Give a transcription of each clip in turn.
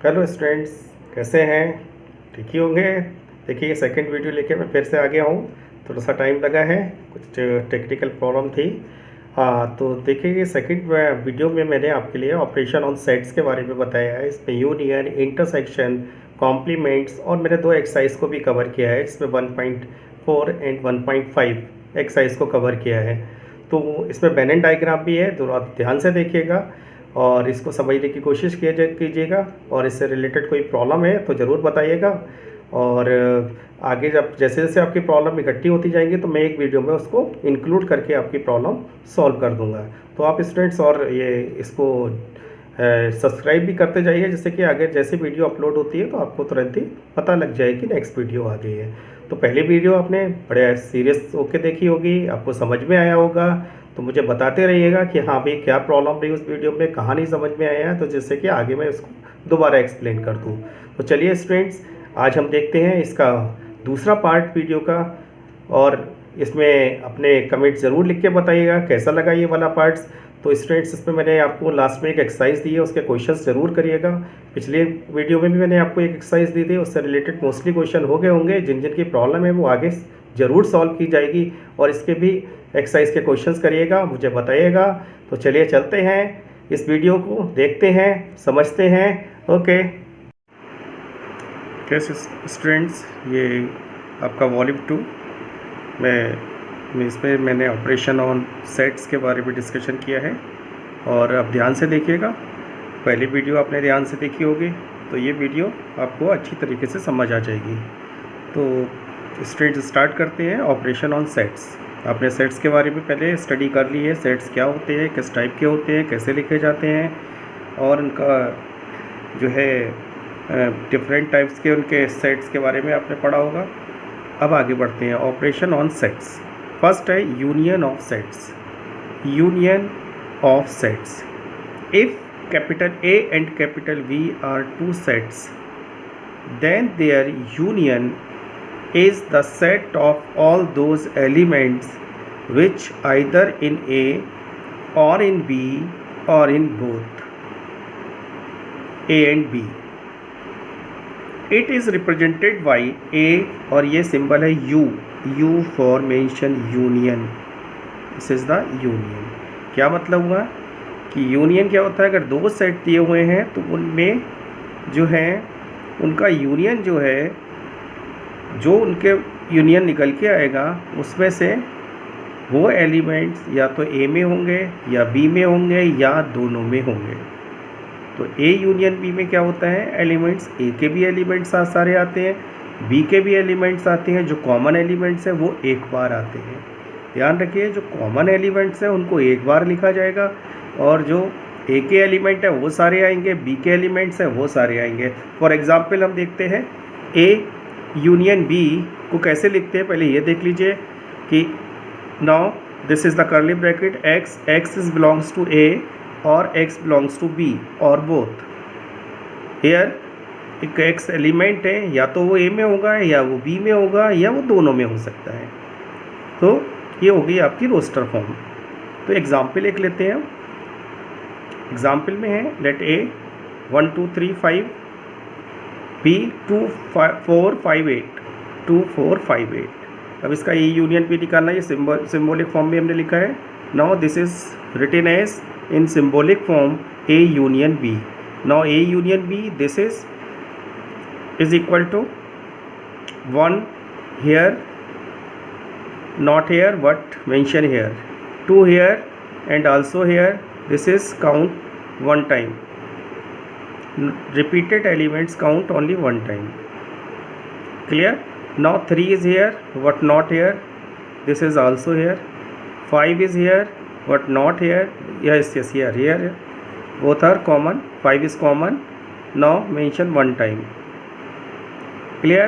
Hello students, कैसे हैं? ठीक ही होंगे। देखिए, सेकंड वीडियो लेके मैं फिर से आ गया हूँ। थोड़ा सा टाइम लगा है, कुछ टेक्निकल प्रॉब्लम थी। हाँ, तो देखिए, सेकंड वीडियो में मैंने आपके लिए ऑपरेशन ऑन सेट्स के बारे में बताया है। इसमें यूनियन, इंटरसेक्शन, कॉम्प्लीमेंट्स और मैंने दो एक्सरसाइज को भी कवर किया है। इसमें 1.4 एंड 1.5 एक्सरसाइज को कवर किया है। तो इसमें वेन एंड डायग्राम भी है, दोनों आप ध्यान से देखिएगा और इसको समझने की कोशिश कीजिएगा। और इससे रिलेटेड कोई प्रॉब्लम है तो ज़रूर बताइएगा। और आगे जब जैसे जैसे आपकी प्रॉब्लम इकट्ठी होती जाएंगी तो मैं एक वीडियो में उसको इंक्लूड करके आपकी प्रॉब्लम सॉल्व कर दूंगा। तो आप स्टूडेंट्स और ये इसको सब्सक्राइब भी करते जाइए, जिससे कि आगे जैसे वीडियो अपलोड होती है तो आपको तुरंत ही पता लग जाए कि नेक्स्ट वीडियो आ गई है। तो पहली वीडियो आपने बड़े सीरियस होकर देखी होगी, आपको समझ में आया होगा। तो मुझे बताते रहिएगा कि हाँ भाई, क्या प्रॉब्लम रही उस वीडियो में, कहाँ नहीं समझ में आया है, तो जिससे कि आगे मैं इसको दोबारा एक्सप्लेन कर दूँ। तो चलिए स्टूडेंट्स, आज हम देखते हैं इसका दूसरा पार्ट वीडियो का। और इसमें अपने कमेंट ज़रूर लिख के बताइएगा कैसा लगा ये वाला पार्ट्स। तो स्टूडेंट्स, इसमें मैंने आपको लास्ट में एक एक्सरसाइज दी है, उसके क्वेश्चंस ज़रूर करिएगा। पिछले वीडियो में भी मैंने आपको एक एक्सरसाइज दी थी, उससे रिलेटेड मोस्टली क्वेश्चन हो गए होंगे। जिन जिन की प्रॉब्लम है वो आगे ज़रूर सॉल्व की जाएगी। और इसके भी एक्सरसाइज के क्वेश्चंस करिएगा, मुझे बताइएगा। तो चलिए चलते हैं, इस वीडियो को देखते हैं, समझते हैं। ओके, कैसे स्टूडेंट्स, ये आपका वॉल्यूम 2 में इसमें मैंने ऑपरेशन ऑन सेट्स के बारे में डिस्कशन किया है। और अब ध्यान से देखिएगा, पहली वीडियो आपने ध्यान से देखी होगी तो ये वीडियो आपको अच्छी तरीके से समझ आ जाएगी। तो स्टूडेंट्स, स्टार्ट करते हैं ऑपरेशन ऑन सेट्स। आपने सेट्स के बारे में पहले स्टडी कर ली है, सेट्स क्या होते हैं, किस टाइप के होते हैं, कैसे लिखे जाते हैं, और उनका जो है डिफरेंट टाइप्स के उनके सेट्स के बारे में आपने पढ़ा होगा। अब आगे बढ़ते हैं, ऑपरेशन ऑन सेट्स। फर्स्ट है union of sets. Union of sets, if capital A and capital V are two sets, then their union is the set of all those elements which either in A or in B or in both A and B. It is represented by A, और ये symbol है U for mention union. This is the union. क्या मतलब हुआ कि union क्या होता है? अगर दो सेट दिए हुए हैं तो उनमें जो है उनका यूनियन जो है, जो उनके यूनियन निकल के आएगा उसमें से वो एलिमेंट्स या तो ए में होंगे या बी में होंगे या दोनों में होंगे। तो ए यूनियन बी में क्या होता है, एलिमेंट्स ए के भी एलिमेंट्स सारे आते हैं, बी के भी एलिमेंट्स आते हैं। जो कॉमन एलिमेंट्स हैं वो एक बार आते हैं। ध्यान रखिए, जो कॉमन एलिमेंट्स हैं उनको एक बार लिखा जाएगा, और जो ए के एलिमेंट है वो सारे आएंगे, बी के एलिमेंट्स हैं वो सारे आएंगे। फॉर एग्जांपल हम देखते हैं ए यूनियन बी को कैसे लिखते हैं। पहले ये देख लीजिए कि now this is the curly bracket, x is belongs to A और एक्स बिलोंग्स टू बी और बोथ। हेयर एक एक्स एलिमेंट है, या तो वो ए में होगा या वो बी में होगा या वो दोनों में हो सकता है। तो ये हो गई आपकी रोस्टर फॉर्म। तो एग्जाम्पल एक लेते हैं। एग्जाम्पल में है लेट ए 1 2 3 5, बी 2 4 5 8, 2 4 5 8। अब इसका ए यूनियन भी निकालना है, ये सिम्बॉलिक फॉर्म में हमने लिखा है। Now this is written as in symbolic form A union B. Now A union B, this is equal to 1 here, not here but mention here, 2 here and also here. This is count one time. Repeated elements count only one time. Clear? Now 3 is here but not here. This is also here. 5 is here but not here. Yes, here. Both are common. 5 is common. Now mention one time. Clear?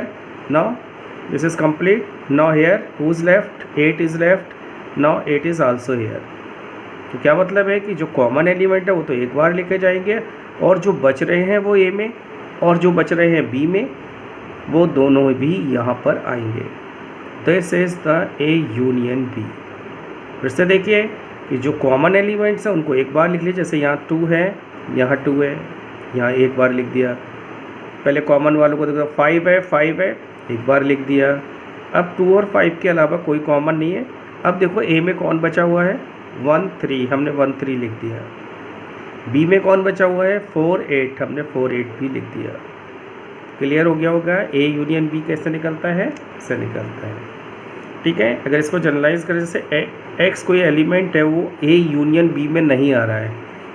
Now this is complete. Now here who's left? 8 is left. Now 8 is also here. तो क्या मतलब है कि जो common element है वो तो एक बार लिखे जाएंगे, और जो बच रहे हैं वो ए में और जो बच रहे हैं बी में वो दोनों भी यहाँ पर आएंगे। This is the A union B. फिर से देखिए कि जो कॉमन एलिमेंट्स हैं उनको एक बार लिख लीजिए। जैसे यहाँ 2 है, यहाँ 2 है, यहाँ एक बार लिख दिया, पहले कॉमन वालों को देखो, 5 है 5 है, एक बार लिख दिया। अब 2 और 5 के अलावा कोई कॉमन नहीं है। अब देखो ए में कौन बचा हुआ है, 1 3, हमने 1 3 लिख दिया। बी में कौन बचा हुआ है, 4 8, हमने 4 8 भी लिख दिया। क्लियर हो गया होगा। ए यूनियन बी कैसे निकलता है, ऐसे निकलता है। ठीक है, अगर इसको जनरलाइज करें, जैसे एक्स कोई एलिमेंट है वो ए यूनियन बी में नहीं आ रहा है।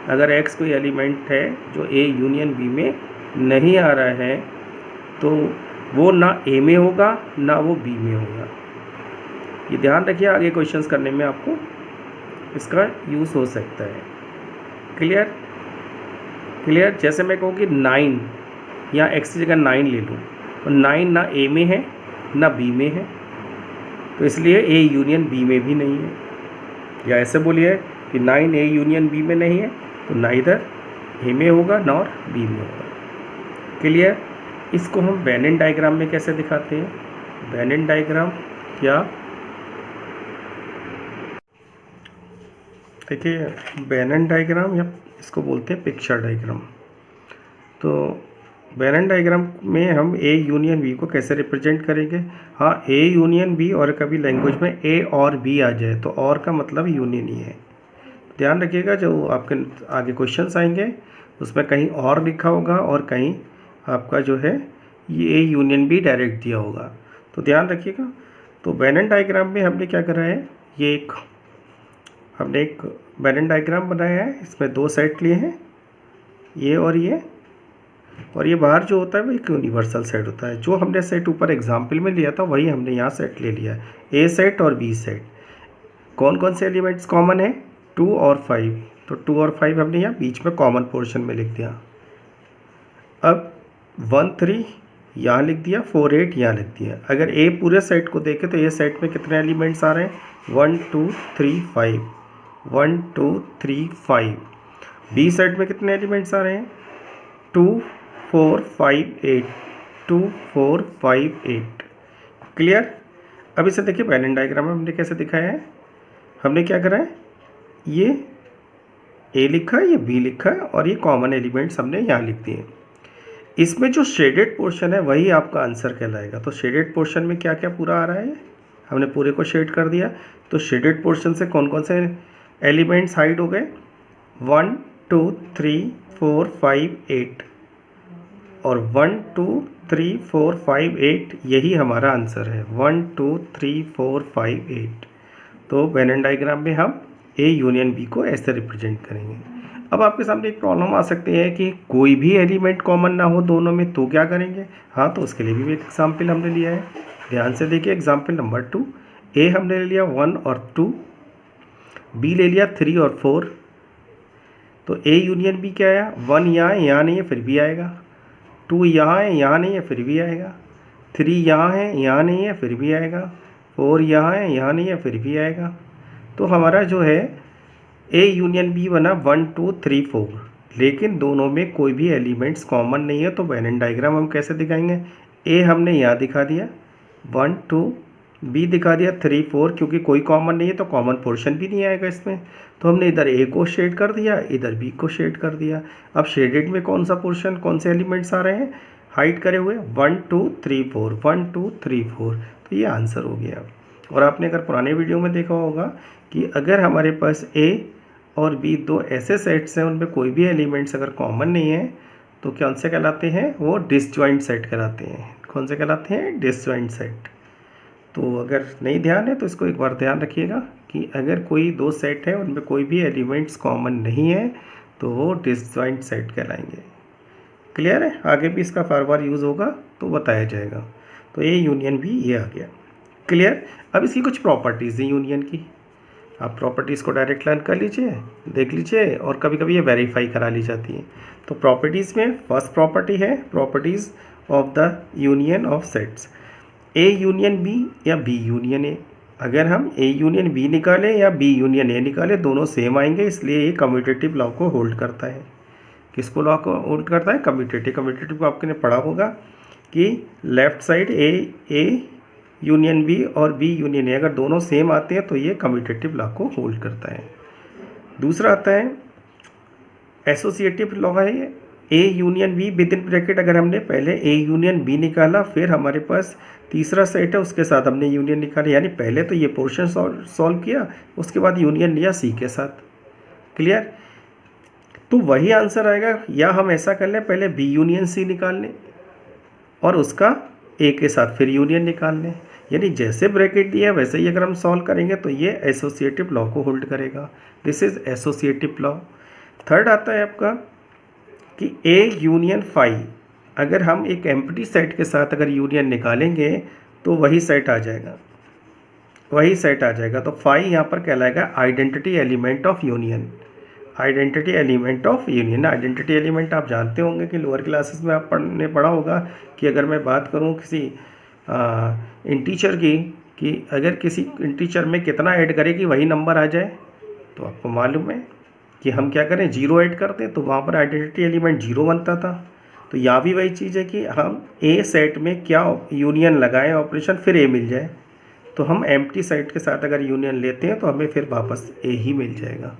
अगर एक्स कोई एलिमेंट है जो ए यूनियन बी में नहीं आ रहा है तो वो ना ए में होगा ना वो बी में होगा। ये ध्यान रखिए, आगे क्वेश्चंस करने में आपको इसका यूज़ हो सकता है। Clear clear. जैसे मैं कहूँ कि 9 या एक्स की जगह 9 ले लूँ, और 9 ना ए में है ना बी में है, तो इसलिए ए यूनियन बी में भी नहीं है। या ऐसे बोलिए कि 9 ए यूनियन बी में नहीं है तो ना इधर ए में होगा ना और बी में होगा। क्लियर। इसको हम वेन डायग्राम में कैसे दिखाते हैं, वेन डायग्राम या देखिए वेन डायग्राम या इसको बोलते हैं पिक्चर डायग्राम। तो वेन डायग्राम में हम ए यूनियन बी को कैसे रिप्रेजेंट करेंगे। हाँ, ए यूनियन बी, और कभी लैंग्वेज में ए और बी आ जाए तो और का मतलब यूनियन ही है। ध्यान रखिएगा, जो आपके आगे क्वेश्चंस आएंगे उसमें कहीं और लिखा होगा और कहीं आपका जो है ये ए यूनियन बी डायरेक्ट दिया होगा, तो ध्यान रखिएगा। तो वेन डायग्राम में हमने क्या करा है, हमने एक वेन डायग्राम बनाया है। इसमें 2 सेट लिए हैं, ये और ये बाहर जो होता है वो एक यूनिवर्सल सेट होता है। जो हमने सेट ऊपर एग्जाम्पल में लिया था वही हमने यहाँ सेट ले लिया है, ए सेट और बी सेट। कौन कौन से एलिमेंट्स कॉमन है, 2 और 5, तो 2 और 5 हमने यहाँ बीच में कॉमन पोर्शन में लिख दिया। अब 1 3 यहाँ लिख दिया, 4 8 यहाँ लिख दिया। अगर ए पूरे सेट को देखें तो ये सेट में कितने एलिमेंट्स आ रहे हैं, 1 2 3 5, 1 2 3 5। बी सेट में कितने एलिमेंट्स आ रहे हैं, 2 4 5 8, 2 4 5 8। क्लियर। अब इसे देखिए वेन डायग्राम में हमने कैसे दिखाया है। हमने क्या करा है, ये ए लिखा है, ये बी लिखा है, और ये कॉमन एलिमेंट्स हमने यहाँ लिख दिए। इसमें जो शेडेड पोर्शन है वही आपका आंसर कहलाएगा। तो शेडेड पोर्शन में क्या क्या पूरा आ रहा है, हमने पूरे को शेड कर दिया। तो शेडेड पोर्शन से कौन कौन से एलिमेंट्स हाइड हो गए, 1 2 3 4 5 8, और 1 2 3 4 5 8 यही हमारा आंसर है, 1 2 3 4 5 8। तो वेन डायग्राम में हम ए यूनियन बी को ऐसे रिप्रेजेंट करेंगे। अब आपके सामने एक प्रॉब्लम आ सकती है कि कोई भी एलिमेंट कॉमन ना हो दोनों में, तो क्या करेंगे। हाँ, तो उसके लिए भी एक एग्जाम्पल हमने लिया है, ध्यान से देखिए। एग्जाम्पल नंबर 2, ए हमने ले लिया 1 और 2, बी ले लिया 3 और 4। तो ए यूनियन बी क्या आया, 1 यहाँ नहीं है फिर भी आएगा, 2 यहाँ है यहाँ नहीं है फिर भी आएगा, 3 यहाँ है यहाँ नहीं है फिर भी आएगा, 4 यहाँ है यहाँ नहीं है फिर भी आएगा। तो हमारा जो है ए यूनियन बी बना 1 2 3 4, लेकिन दोनों में कोई भी एलिमेंट्स कॉमन नहीं है। तो वेन डायग्राम हम कैसे दिखाएंगे, ए हमने यहाँ दिखा दिया 1 2, बी दिखा दिया 3 4, क्योंकि कोई कॉमन नहीं है तो कॉमन पोर्शन भी नहीं आएगा इसमें। तो हमने इधर ए को शेड कर दिया, इधर बी को शेड कर दिया। अब शेडेड में कौन सा पोर्शन, कौन से एलिमेंट्स आ रहे हैं हाइड करे हुए, 1 2 3 4, 1 2 3 4। तो ये आंसर हो गया। और आपने अगर पुराने वीडियो में देखा होगा कि अगर हमारे पास ए और बी 2 ऐसे सेट्स हैं, उनमें कोई भी एलिमेंट्स अगर कॉमन नहीं है तो कौन से कहलाते हैं, वो डिसजॉइंट सेट कहलाते हैं। कौन से कहलाते हैं, डिसजॉइंट सेट। तो अगर नहीं ध्यान है तो इसको एक बार ध्यान रखिएगा कि अगर कोई 2 सेट है उनमें कोई भी एलिमेंट्स कॉमन नहीं है तो वो डिसजॉइंट सेट कहलाएंगे। क्लियर है। आगे भी इसका बार बार यूज़ होगा तो बताया जाएगा। तो ए यूनियन भी ये आ गया। क्लियर। अब इसकी कुछ प्रॉपर्टीज़ हैं यूनियन की, आप प्रॉपर्टीज़ को डायरेक्ट लर्न कर लीजिए, देख लीजिए, और कभी कभी ये वेरीफाई करा ली जाती है। तो प्रॉपर्टीज़ में फर्स्ट प्रॉपर्टी है properties of the union of sets. A union B या बी यूनियन ए, अगर हम ए यूनियन बी निकालें या बी यूनियन ए निकालें दोनों सेम आएंगे, इसलिए ये कम्यूटेटिव लॉ को होल्ड करता है। किसको लॉ को होल्ड करता है, कम्यूटेटिव। कम्यूटेटिव को आपने पढ़ा होगा कि left side A union B और बी यूनियन ए अगर दोनों सेम आते हैं तो ये कम्यूटेटिव लॉ को होल्ड करता है। दूसरा आता है एसोसिएटिव लॉ है ये, ए union be with in bracket, अगर हमने पहले ए यूनियन बी निकाला, फिर हमारे पास तीसरा सेट है उसके साथ हमने यूनियन निकाली, यानी पहले तो ये पोर्शन सॉल्व किया, उसके बाद यूनियन लिया सी के साथ। क्लियर? तो वही आंसर आएगा, या हम ऐसा कर लें पहले बी यूनियन सी निकाल लें और उसका ए के साथ फिर यूनियन निकाल लें, यानी जैसे ब्रैकेट दिया है वैसे ही अगर हम सॉल्व करेंगे तो ये एसोसिएटिव लॉ को होल्ड करेगा। This is associative law. Third आता है आपका कि ए यूनियन फाई, अगर हम एक एम्प्टी सेट के साथ अगर यूनियन निकालेंगे तो वही सेट आ जाएगा, वही सेट आ जाएगा। तो फाई यहाँ पर कहलाएगा identity element of union. Identity element of union, identity element आप जानते होंगे कि लोअर क्लासेस में आप पढ़ा होगा कि अगर मैं बात करूँ किसी इंटीजर की, कि अगर किसी इंटीजर में कितना ऐड करें कि वही नंबर आ जाए, तो आपको मालूम है कि हम क्या करें, जीरो ऐड करते तो वहाँ पर आइडेंटिटी एलिमेंट जीरो बनता था। तो यहाँ भी वही चीज़ है कि हम ए सेट में क्या यूनियन लगाएं ऑपरेशन, फिर ए मिल जाए। तो हम एम्प्टी सेट के साथ अगर यूनियन लेते हैं तो हमें फिर वापस ए ही मिल जाएगा।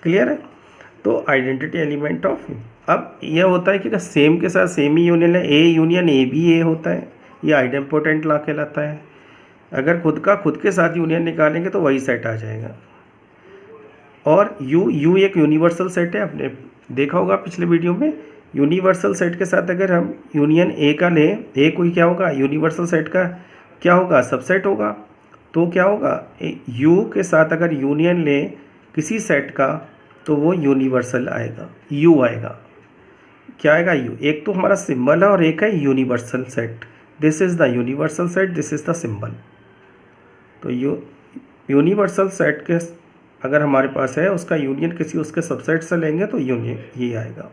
क्लियर है? तो आइडेंटिटी एलिमेंट ऑफ, अब यह होता है कि अगर सेम के साथ सेम ही यूनियन है, ए यूनियन ए भी ए होता है, ये आइडेम्पोटेंट लॉ कहलाता है। अगर खुद के साथ यूनियन निकालेंगे तो वही सेट आ जाएगा। और यू एक यूनिवर्सल सेट है, आपने देखा होगा पिछले वीडियो में। यूनिवर्सल सेट के साथ अगर हम यूनियन ए का लें, ए कोई क्या होगा, यूनिवर्सल सेट का क्या होगा, सबसेट होगा। तो क्या होगा, यू के साथ अगर यूनियन लें किसी सेट का तो वो यूनिवर्सल आएगा, यू आएगा। क्या आएगा, यू। एक तो हमारा सिंबल है और एक है universal set. This is the universal set, this is the symbol. तो यूनिवर्सल सेट के अगर हमारे पास है, उसका यूनियन किसी उसके सबसेट से लेंगे तो यूनियन ये आएगा।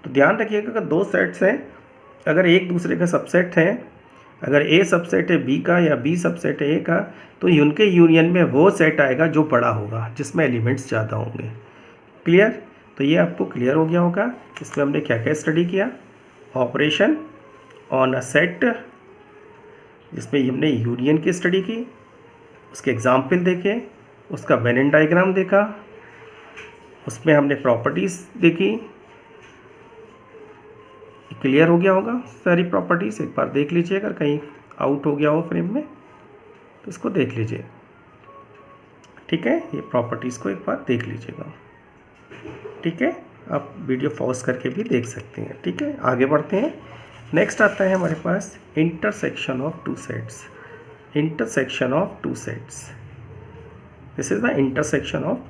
तो ध्यान रखिएगा अगर दो सेट्स हैं, अगर एक दूसरे का सबसेट है, अगर ए सबसेट है बी का या बी सबसेट है ए का, तो उनके यूनियन में वो सेट आएगा जो बड़ा होगा, जिसमें एलिमेंट्स ज़्यादा होंगे। क्लियर? तो ये आपको क्लियर हो गया होगा। इसमें हमने क्या क्या स्टडी किया, ऑपरेशन ऑन अ सेट, जिसमें हमने यूनियन की स्टडी की, उसके एग्जाम्पल देखे, उसका वेन डायग्राम देखा, उसमें हमने प्रॉपर्टीज़ देखी। क्लियर हो गया होगा सारी प्रॉपर्टीज़, एक बार देख लीजिए, अगर कहीं आउट हो गया हो फ्रेम में तो इसको देख लीजिए। ठीक है, ये प्रॉपर्टीज़ को एक बार देख लीजिएगा। ठीक है, आप वीडियो पॉज करके भी देख सकते हैं। ठीक है, आगे बढ़ते हैं। नेक्स्ट आता है हमारे पास intersection of two sets. Intersection of two sets, this is the intersection of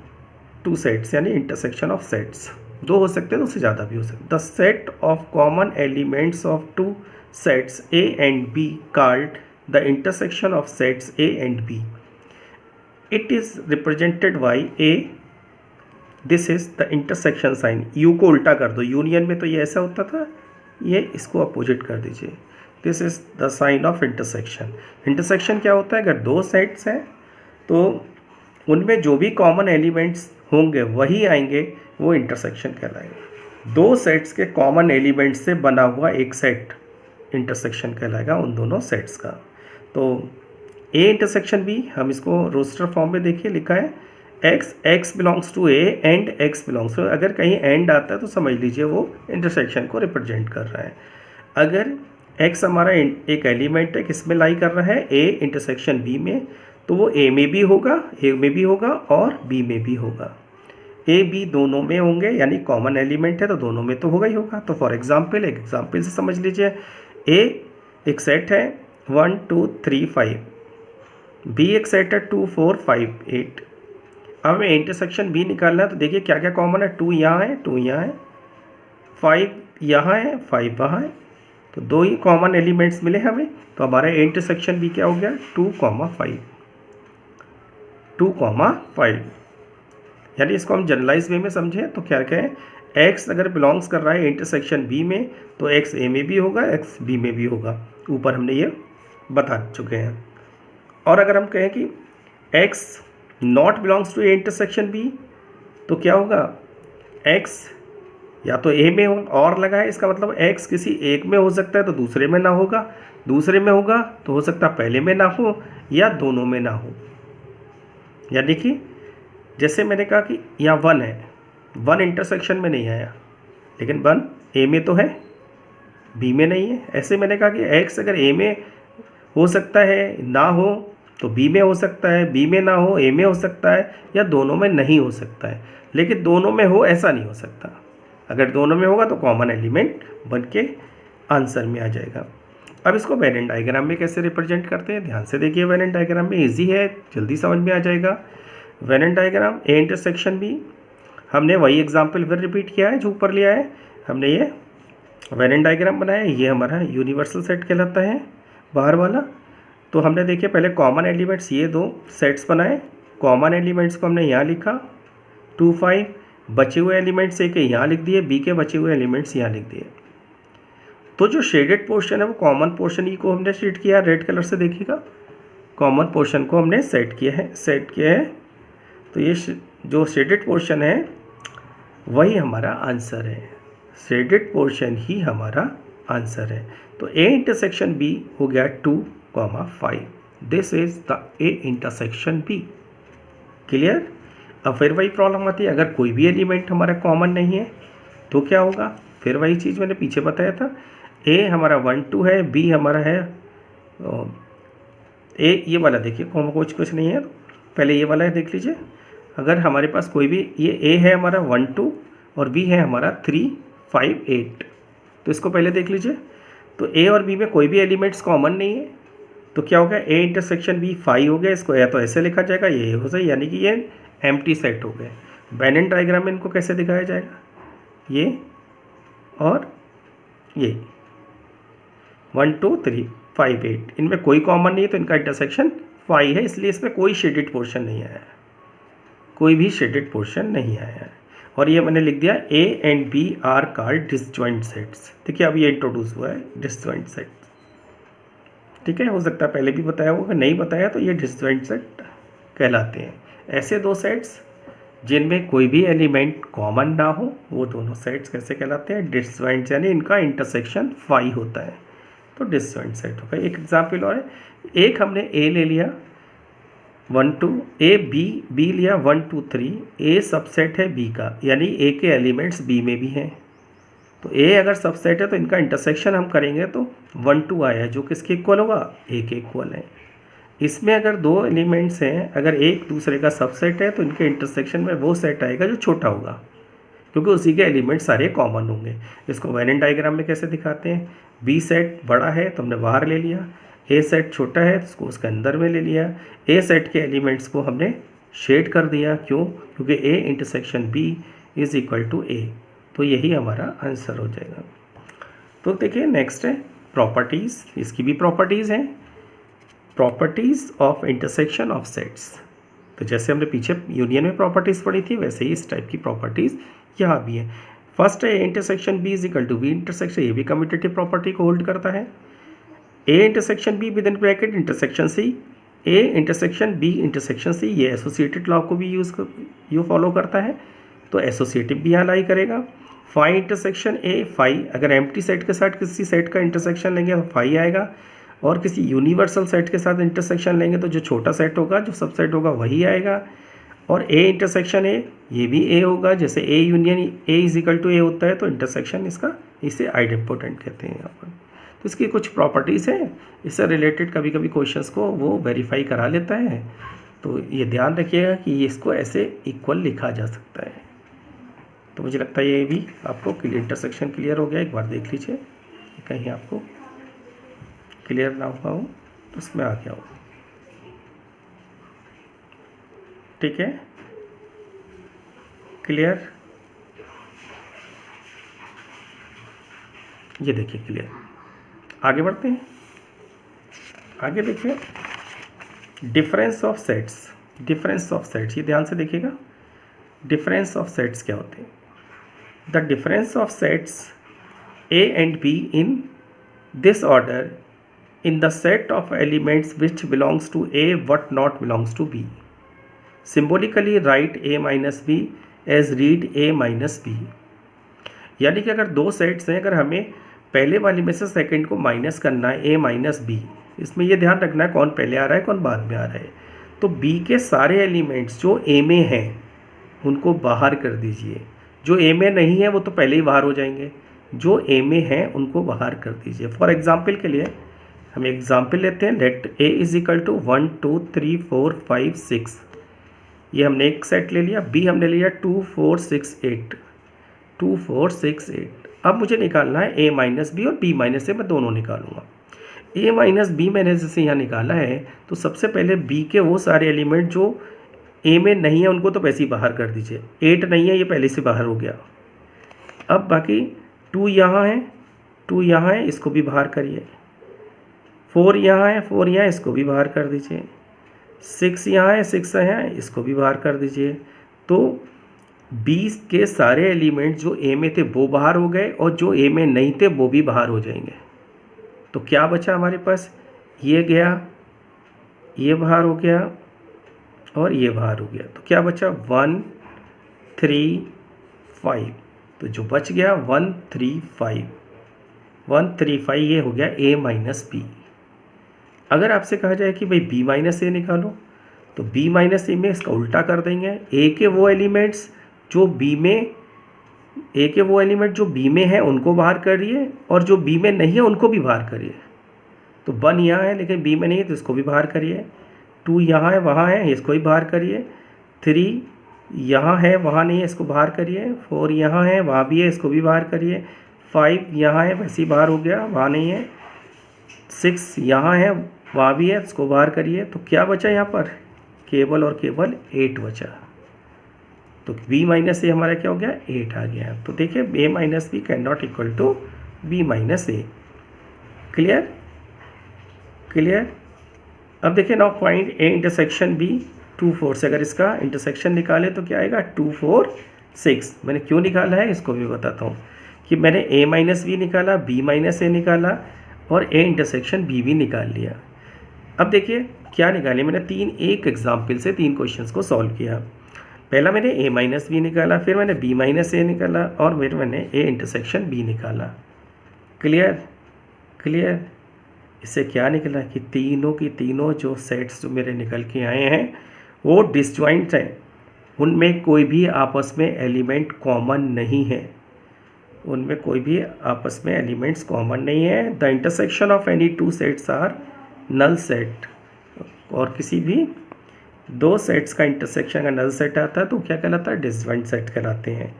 two sets, यानी इंटरसेक्शन ऑफ सेट्स। दो हो सकते हैं, दो से ज़्यादा भी हो सकते हैं। The set of common elements of two sets A and B called the intersection of sets A and B. It is represented by A, this is the intersection sign. U को उल्टा कर दो, यूनियन में तो ये ऐसा होता था, ये इसको अपोजिट कर दीजिए। This is the sign of intersection. Intersection क्या होता है, अगर दो सेट्स हैं तो उनमें जो भी कॉमन एलिमेंट्स होंगे वही आएंगे, वो इंटरसेक्शन कहलाएगा। दो सेट्स के कॉमन एलिमेंट्स से बना हुआ एक सेट इंटरसेक्शन कहलाएगा उन दोनों सेट्स का। तो ए इंटरसेक्शन बी, हम इसको रोस्टर फॉर्म में देखिए, लिखा है X belongs to A and X belongs to, अगर कहीं एंड आता है तो समझ लीजिए वो इंटरसेक्शन को रिप्रेजेंट कर रहा है। अगर एक्स हमारा एक एलिमेंट है, किस में लाई कर रहा है, ए इंटरसेक्शन बी में, तो वो ए में भी होगा और बी में भी होगा। ए बी दोनों में होंगे, यानी कॉमन एलिमेंट है तो दोनों में तो होगा ही होगा। तो फॉर एग्जांपल, एक एग्जांपल से समझ लीजिए, ए एक सेट है 1 2 3 5, बी एक सेट है 2 4 5 8। अब हमें इंटरसेक्शन बी निकालना है, तो देखिए क्या क्या कॉमन है, 2 यहाँ है, 2 यहाँ है, 5 यहाँ है, 5 वहाँ है, तो दो ही कॉमन एलिमेंट्स मिले हमें। तो हमारा इंटरसेक्शन बी क्या हो गया, 2,5, 2,5। यानी इसको हम जनरलाइज वे में समझें तो क्या कहें, एक्स अगर बिलोंग्स कर रहा है इंटरसेक्शन बी में तो एक्स ए में भी होगा, एक्स बी में भी होगा। ऊपर हमने ये बता चुके हैं। और अगर हम कहें कि X not belongs to A intersection B, तो क्या होगा, एक्स या तो ए में और लगा है, इसका मतलब एक्स किसी एक में हो सकता है तो दूसरे में ना होगा, दूसरे में होगा तो हो सकता है पहले में ना हो या दोनों में ना हो। या देखिए, जैसे मैंने कहा कि यहाँ 1 है, 1 इंटरसेक्शन में नहीं आया, लेकिन 1 ए में तो है, बी में नहीं है। ऐसे मैंने कहा कि एक्स अगर ए में हो सकता है ना हो तो बी में हो सकता है, बी में ना हो ए में हो सकता है, या दोनों में नहीं हो सकता है। लेकिन दोनों में हो ऐसा नहीं हो सकता। अगर दोनों में होगा तो कॉमन एलिमेंट बन के आंसर में आ जाएगा। अब इसको वेन डायग्राम में कैसे रिप्रेजेंट करते हैं, ध्यान से देखिए। वेन डायग्राम में इजी है, जल्दी समझ में आ जाएगा। Venn diagram A intersection B, हमने वही एग्जाम्पल फिर रिपीट किया है जो ऊपर लिया है। हमने ये वेन डायग्राम बनाया, ये हमारा यूनिवर्सल सेट कहलाता है बाहर वाला। तो हमने देखिए पहले कॉमन एलिमेंट्स ये दो सेट्स बनाए, कॉमन एलिमेंट्स को हमने यहाँ लिखा 2 5, बचे हुए एलिमेंट्स ए के यहाँ लिख दिए, बी के बचे हुए एलिमेंट्स यहाँ लिख दिए। तो जो शेडेड पोर्शन है वो कॉमन पोर्शन ही को हमने सेट किया, रेड कलर से देखिएगा, कॉमन पोर्शन को हमने सेट किया है। तो ये जो शेडेड पोर्शन है वही हमारा आंसर है, शेडेड पोर्शन ही हमारा आंसर है। तो ए इंटरसेक्शन बी हो गया 2, 5, this is the A intersection B. Clear. अब फिर वही प्रॉब्लम आती है, अगर कोई भी एलिमेंट हमारा कॉमन नहीं है तो क्या होगा, फिर वही चीज़ मैंने पीछे बताया था। ए हमारा 1 2 है, बी हमारा है ए ये वाला देखिए कुछ नहीं है, पहले ये वाला है देख लीजिए। अगर हमारे पास कोई भी ये ए है हमारा 1 2 और बी है हमारा 3 5 8, तो इसको पहले देख लीजिए। तो ए और बी में कोई भी एलिमेंट्स कॉमन नहीं है तो क्या होगा, ए इंटरसेक्शन बी 5 हो गया। इसको या तो ऐसे लिखा जाएगा, ये हो जाए, यानी कि ये एम्प्टी सेट हो गए। वेन डायग्राम में इनको कैसे दिखाया जाएगा, ये और ये 1 2 3 5 8, इनमें कोई कॉमन नहीं है तो इनका इंटरसेक्शन 5 है, इसलिए इसमें कोई शेडेड पोर्शन नहीं आया है, कोई भी शेडेड पोर्शन नहीं आया है। और ये मैंने लिख दिया A and B are called disjoint sets. देखिए अब ये इंट्रोड्यूस हुआ है डिसजॉइंट सेट, ठीक है। हो सकता है पहले भी बताया होगा, नहीं बताया तो ये डिसजॉइंट सेट कहलाते हैं। ऐसे दो सेट्स जिनमें कोई भी एलिमेंट कॉमन ना हो वो दोनों सेट्स कैसे कहलाते हैं, डिसजॉइंट, यानी इनका इंटरसेक्शन 5 होता है तो डिसजॉइंट सेट होगा। एक एग्जाम्पल और है, एक हमने ए ले लिया 1 2, ए बी लिया 1 2 3, ए सबसेट है बी का, यानी ए के एलिमेंट्स बी में भी हैं। तो ए अगर सबसेट है तो इनका इंटरसेक्शन हम करेंगे तो 1 2 आया जो किसके इक्वल होगा, ए के इक्वल है। इसमें अगर दो एलिमेंट्स हैं, अगर एक दूसरे का सबसेट है तो इनके इंटरसेक्शन में वो सेट आएगा जो छोटा होगा, क्योंकि उसी के एलिमेंट सारे कॉमन होंगे। इसको वेन डायग्राम में कैसे दिखाते हैं, बी सेट बड़ा है तो हमने बाहर ले लिया, ए सेट छोटा है तो उसको उसके अंदर में ले लिया। ए सेट के एलिमेंट्स को हमने शेड कर दिया, क्यों, क्योंकि A intersection B is equal to A, तो यही हमारा आंसर हो जाएगा। तो देखिए नेक्स्ट है प्रॉपर्टीज़, इसकी भी प्रॉपर्टीज़ हैं, properties of intersection of sets. तो जैसे हमने पीछे यूनियन में प्रॉपर्टीज़ पढ़ी थी वैसे ही इस टाइप की प्रॉपर्टीज़ यहाँ भी है। फर्स्ट है A intersection B is equal to B intersection, ये भी कम्यूटेटिव प्रॉपर्टी को होल्ड करता है। A intersection B with in bracket intersection C, A intersection B intersection C, ये एसोसिएटेड लॉ को भी यूँ फॉलो करता है तो एसोसिएटिव भी यहाँ लाई करेगा। फाई इंटरसेक्शन ए फाई, अगर एम्प्टी सेट के साथ किसी सेट का इंटरसेक्शन लेंगे तो फाई आएगा, और किसी यूनिवर्सल सेट के साथ इंटरसेक्शन लेंगे तो जो छोटा सेट होगा, जो सबसेट होगा वही आएगा। और ए इंटरसेक्शन ए, ये भी ए होगा, जैसे A union A is equal to A होता है तो इंटरसेक्शन इसका, इसे आइडेम्पोटेंट कहते हैं यहाँ पर। तो इसकी कुछ प्रॉपर्टीज़ हैं, इससे रिलेटेड कभी कभी क्वेश्चंस को वो वेरीफाई करा लेता है, तो ये ध्यान रखिएगा कि इसको ऐसे इक्वल लिखा जा सकता है। तो मुझे लगता है ये भी आपको इंटरसेक्शन क्लियर हो गया, एक बार देख लीजिए कहीं आपको क्लियर ना हुआ हो तो उसमें आ गया हो, ठीक है, क्लियर। ये देखिए क्लियर। आगे बढ़ते हैं, आगे देखिए difference of sets, difference of sets, ये ध्यान से देखिएगा। डिफरेंस ऑफ सेट्स क्या होते हैं, the difference of sets A and be in this order in the set of elements which belongs to A what not belongs to B. Symbolically write A minus B as read A minus B. यानी कि अगर दो sets हैं, अगर हमें पहले वाली में से सेकंड को माइनस करना है A माइनस बी, इसमें यह ध्यान रखना है कौन पहले आ रहा है कौन बाद में आ रहा है। तो B के सारे एलिमेंट्स जो A में हैं उनको बाहर कर दीजिए, जो A में नहीं है वो तो पहले ही बाहर हो जाएंगे। जो ए में हैं उनको बाहर कर दीजिए। फॉर एग्जाम्पल के लिए हम एग्जाम्पल लेते हैं, let A is equal to 1 2 3 4 5 6, ये हमने एक सेट ले लिया। बी हमने लिया 2 4 6 8, 2 4 6 8। अब मुझे निकालना है ए माइनस बी और बी माइनस ए, मैं दोनों निकालूंगा। ए माइनस बी मैंने जैसे यहाँ निकाला है, तो सबसे पहले बी के वो सारे एलिमेंट जो ए में नहीं है उनको तो वैसे ही बाहर कर दीजिए। 8 नहीं है, ये पहले से बाहर हो गया। अब बाकी 2 यहाँ है, 2 यहाँ है, इसको भी बाहर करिए। 4 यहाँ है, 4 यहाँ, इसको भी बाहर कर दीजिए। 6 यहाँ है, 6 यहाँ है, इसको भी बाहर कर दीजिए। तो 20 के सारे एलिमेंट जो ए में थे वो बाहर हो गए और जो ए में नहीं थे वो भी बाहर हो जाएंगे। तो क्या बचा हमारे पास, ये गया, ये बाहर हो गया और ये बाहर हो गया। तो क्या बचा 1 3 5। तो जो बच गया 1 3 5, 1 3 5 ये हो गया ए माइनस बी। अगर आपसे कहा जाए कि भाई बी माइनस ए निकालो, तो बी माइनस ए में इसका उल्टा कर देंगे। ए के वो एलिमेंट्स जो बी में, ए के वो एलिमेंट जो बी में है उनको बाहर करिए और जो बी में नहीं है उनको भी बाहर करिए। तो 1 यहाँ है लेकिन बी में नहीं है तो इसको भी बाहर करिए। 2 यहाँ है वहाँ है, इसको भी बाहर करिए। 3 यहाँ है वहाँ नहीं है, इसको बाहर करिए। 4 यहाँ है वहाँ भी है, इसको भी बाहर करिए। 5 यहाँ है, वैसे ही बाहर हो गया, वहाँ नहीं है। 6 यहाँ है वहाँ भी है, इसको बाहर करिए। तो क्या बचा यहाँ पर, केवल और केवल 8 बचा। तो b माइनस ए हमारा क्या हो गया, 8 आ गया। तो देखिए a minus B can not equal to b minus A. Clear clear. अब देखिए now find a intersection b 2 4 से। अगर इसका इंटरसेक्शन निकाले तो क्या आएगा 2 4 6। मैंने क्यों निकाला है इसको भी बताता हूँ कि मैंने a माइनस बी निकाला, b माइनस ए निकाला और a इंटरसेक्शन b भी निकाल लिया। अब देखिए क्या निकाले मैंने, एक एग्जाम्पल से 3 क्वेश्चंस को सॉल्व किया। पहला मैंने a माइनस बी निकाला, फिर मैंने b माइनस ए निकाला और फिर मैंने a इंटरसेक्शन b निकाला। Clear clear. इससे क्या निकला कि तीनों की तीनों जो सेट्स जो मेरे निकल के आए हैं वो डिसजॉइंट हैं, उनमें कोई भी आपस में एलिमेंट कॉमन नहीं है, उनमें कोई भी आपस में एलिमेंट्स कॉमन नहीं है। The intersection of any 2 sets are null set. और किसी भी 2 सेट्स का इंटरसेक्शन का नल सेट आता है तो क्या कहलाता है, डिसजॉइंट सेट कहलाते हैं।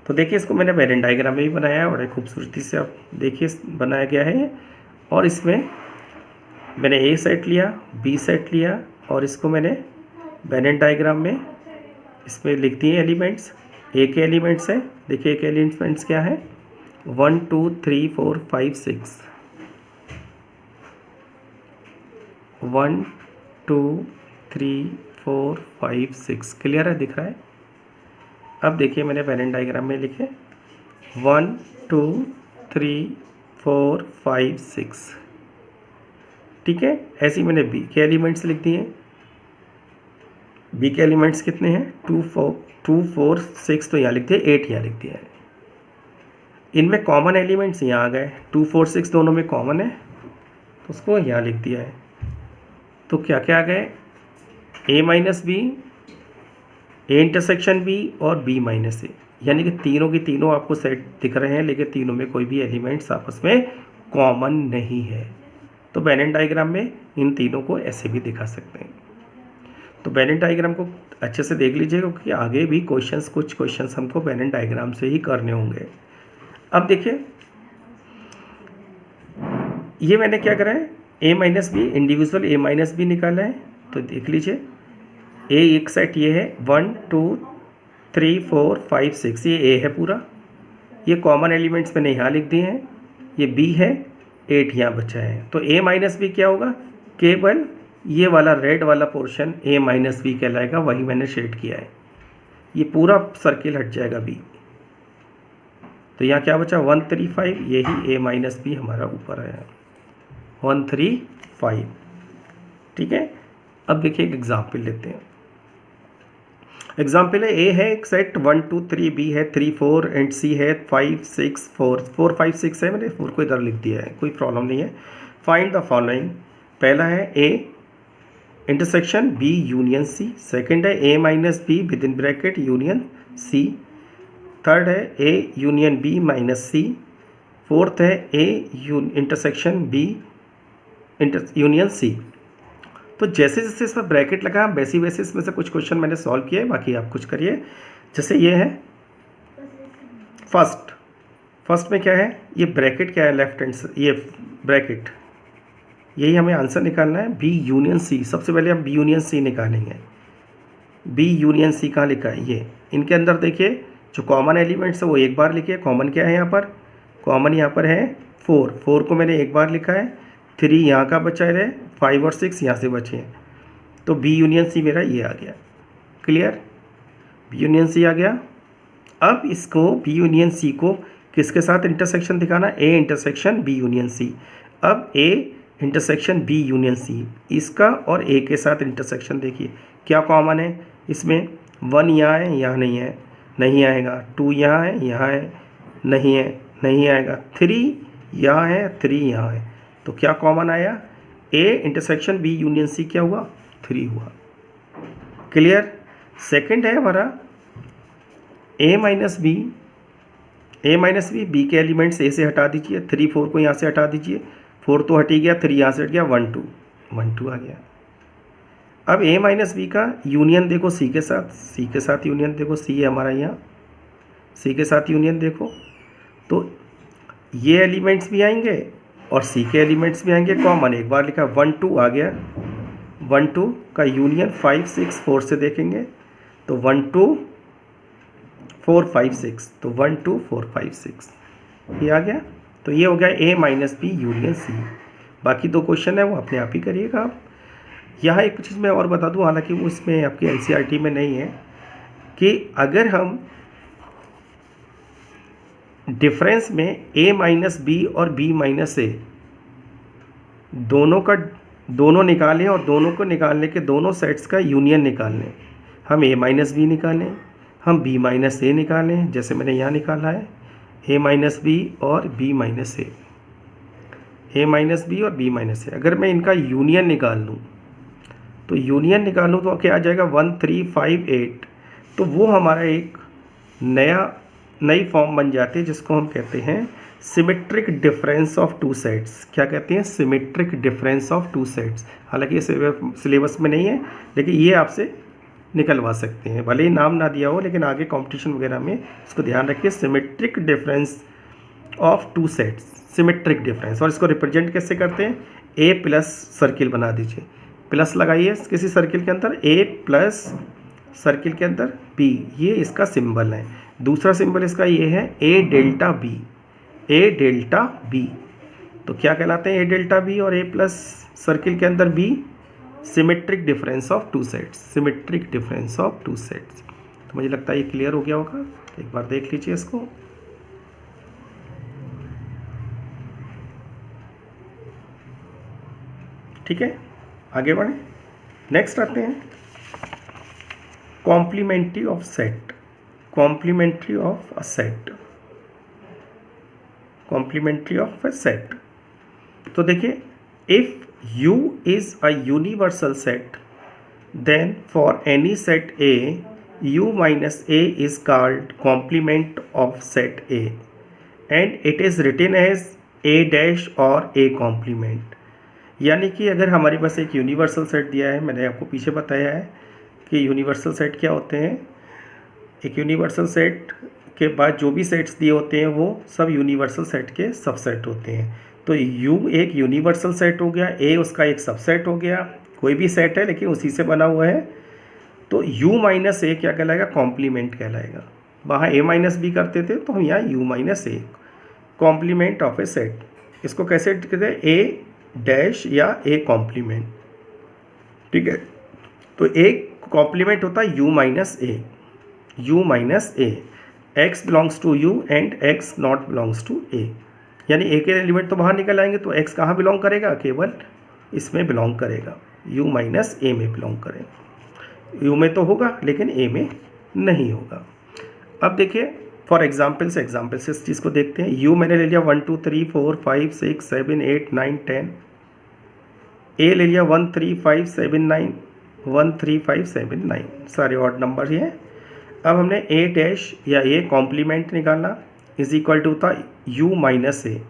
तो देखिए इसको मैंने वेन डायग्राम में भी बनाया है, बड़े खूबसूरती से आप देखिए बनाया गया है। और इसमें मैंने ए सेट लिया, बी सेट लिया और इसको मैंने वेन डायग्राम में इसमें लिख दिए एलिमेंट्स। ए के एलिमेंट्स है, देखिए ए के एलिमेंट्स क्या है, 1 2 3 4 5 6, 1 2 3 4 5 6। क्लियर है, दिख रहा है। अब देखिए मैंने वेन डायग्राम में लिखे 1 2 3 4 5 6। ठीक है, ऐसे ही मैंने बी के एलिमेंट्स लिख दिए। बी के एलिमेंट्स कितने हैं, 2 4 6, तो यहाँ लिख दिए, 8 यहाँ लिख दिया है। इनमें कॉमन एलिमेंट्स यहाँ आ गए, 2 4 6 दोनों में कॉमन है तो उसको यहाँ लिख दिया है। तो क्या क्या आ गए, a minus B, A intersection B और b माइनस ए, यानी कि तीनों की तीनों आपको सेट दिख रहे हैं लेकिन तीनों में कोई भी एलिमेंट्स आपस में कॉमन नहीं है। तो वेन डायग्राम में इन तीनों को ऐसे भी दिखा सकते हैं। तो वेन डायग्राम को अच्छे से देख लीजिएगा क्योंकि आगे भी कुछ क्वेश्चंस हमको वेन डायग्राम से ही करने होंगे। अब देखिए ये मैंने क्या करा है, a minus B, individual a minus B निकाला है। तो देख लीजिए a एक सेट ये है 1 2 3 4 5 6, ये a है पूरा। ये कॉमन एलिमेंट्स मैंने यहाँ लिख दिए हैं। ये b है, 8 यहाँ बचा है। तो a माइनस बी क्या होगा, केवल ये वाला रेड वाला पोर्शन a माइनस बी कहलाएगा, वही मैंने शेड किया है। ये पूरा सर्किल हट जाएगा b। तो यहाँ क्या बचा 1 3 5, यही a माइनस बी हमारा ऊपर है 1 3 5। ठीक है, अब देखिए एक एग्जाम्पल लेते हैं। एग्जाम्पल है ए है एक सेट 1 2 3, बी है 3 4 एंड सी है 5 6 4 5 6 है। मैंने 4 को इधर लिख दिया है, कोई प्रॉब्लम नहीं है। Find the following. पहला है A intersection B union C, second है A minus B with in bracket union C, third है A union B minus C, fourth है A intersection B union C. तो जैसे जैसे इसमें ब्रैकेट लगा वैसे वैसे इसमें से कुछ क्वेश्चन मैंने सॉल्व किए, बाकी आप कुछ करिए। जैसे ये है फर्स्ट में क्या है, ये ब्रैकेट क्या है, लेफ्ट हैंड से ये ब्रैकेट, यही हमें आंसर निकालना है बी यूनियन सी। सबसे पहले हम बी यूनियन सी निकालेंगे। बी यूनियन सी कहाँ लिखा है, ये इनके अंदर देखिए जो कॉमन एलिमेंट्स है वो एक बार लिखिए। कॉमन क्या है यहाँ पर, कॉमन यहाँ पर है 4 को मैंने एक बार लिखा है, 3 यहाँ का बचा है, 5 और 6 यहाँ से बचे हैं, तो बी यूनियन सी मेरा ये आ गया। क्लियर, बी यूनियन सी आ गया। अब इसको बी यूनियन सी को किसके साथ इंटरसेक्शन दिखाना, A intersection B union C. अब A intersection B union C, इसका और ए के साथ इंटरसेक्शन देखिए क्या कॉमन है इसमें। 1 यहाँ है, यहाँ नहीं है, नहीं आएगा। 2 यहाँ है, नहीं है, नहीं आएगा। 3 यहाँ है, 3 यहाँ है, तो क्या कॉमन आया, A intersection B union C क्या हुआ, 3 हुआ। क्लियर। सेकंड है हमारा ए माइनस बी, बी के एलिमेंट्स ए से हटा दीजिए। 3 4 को यहाँ से हटा दीजिए, 4 तो हट ही गया, 3 यहाँ से हट गया, 1 2 आ गया। अब ए माइनस बी का यूनियन देखो सी के साथ यूनियन देखो, सी है हमारा यहाँ, सी के साथ यूनियन देखो, तो ये एलिमेंट्स भी आएंगे और सी के एलिमेंट्स भी आएंगे कॉमन। एक बार लिखा 1 2 आ गया, 1 2 का यूनियन 5 6 4 से देखेंगे तो 1 2 4 5 6, तो 1 2 4 5 6 ये आ गया। तो ये हो गया ए माइनस बी यूनियन सी। बाकी 2 क्वेश्चन है वो अपने आप ही करिएगा आप। यहाँ एक चीज़ मैं और बता दूँ, हालांकि वो इसमें आपकी एनसीईआरटी में नहीं है, कि अगर हम डिफरेंस में ए माइनस बी और बी माइनस ए दोनों निकालें और दोनों को निकालने के दोनों सेट्स का यूनियन निकालें, हम ए माइनस बी निकालें, हम बी माइनस ए निकालें, जैसे मैंने यहाँ निकाला है ए माइनस बी और बी माइनस ए माइनस बी और बी माइनस ए। अगर मैं इनका यूनियन निकाल लूँ तो क्या आ जाएगा 1 3 5 8, तो वो हमारा एक नई फॉर्म बन जाती है जिसको हम कहते हैं सिमेट्रिक डिफरेंस ऑफ 2 सेट्स। क्या कहते हैं, सिमेट्रिक डिफरेंस ऑफ 2 सेट्स। हालांकि ये सिलेबस में नहीं है, लेकिन ये आपसे निकलवा सकते हैं, भले ही नाम ना दिया हो, लेकिन आगे कंपटीशन वगैरह में इसको ध्यान रखिए। Symmetric difference of 2 sets, symmetric difference. और इसको रिप्रेजेंट कैसे करते हैं, ए प्लस सर्किल बना दीजिए, प्लस लगाइए किसी सर्किल के अंदर, ए प्लस सर्किल के अंदर बी, ये इसका सिंबल है। दूसरा सिंबल इसका ये है ए डेल्टा बी, तो क्या कहलाते हैं ए डेल्टा बी और ए प्लस सर्किल के अंदर B, symmetric difference of 2 sets, symmetric difference of 2 sets. तो मुझे लगता है ये क्लियर हो गया होगा, एक बार देख लीजिए इसको। ठीक है, आगे बढ़ें। नेक्स्ट आते हैं complementary of set, complementary of a set, complementary of a set. तो देखिए, if U is a universal set, then for any set A, U minus A is called complement of set A, and it is written as A dash or A complement। यानी कि अगर हमारे पास एक universal set दिया है, मैंने आपको पीछे बताया है कि यूनिवर्सल सेट क्या होते हैं। एक यूनिवर्सल सेट के बाद जो भी सेट्स दिए होते हैं वो सब यूनिवर्सल सेट के सबसेट होते हैं। तो U एक यूनिवर्सल सेट हो गया, A उसका एक सबसेट हो गया, कोई भी सेट है लेकिन उसी से बना हुआ है। तो U माइनस ए क्या कहलाएगा, कॉम्प्लीमेंट कहलाएगा। वहाँ A माइनस बी करते थे, तो हम यहाँ U minus A, complement of A set. इसको कैसे कहते हैं, A डैश या A कॉम्प्लीमेंट। ठीक है, तो एक कॉम्प्लीमेंट होता है U minus A, U minus A, X belongs to U and X not belongs to A। यानी ए के एलिमेंट तो बाहर निकल आएंगे, तो x कहाँ बिलोंग करेगा, केवल इसमें बिलोंग करेगा, u माइनस ए में बिलोंग करेगा। u में तो होगा लेकिन a में नहीं होगा। अब देखिए फॉर एग्जाम्पल से इस चीज़ को देखते हैं। u मैंने ले लिया 1 2 3 4 5 6 7 8 9 10, a ले लिया 1 3 5 7 9, 1 3 5 7 9, सारे ऑड नंबर ही हैं। अब हमने a डैश या a कॉम्प्लीमेंट निकालना, इज इक्वल टू था u माइनस ए।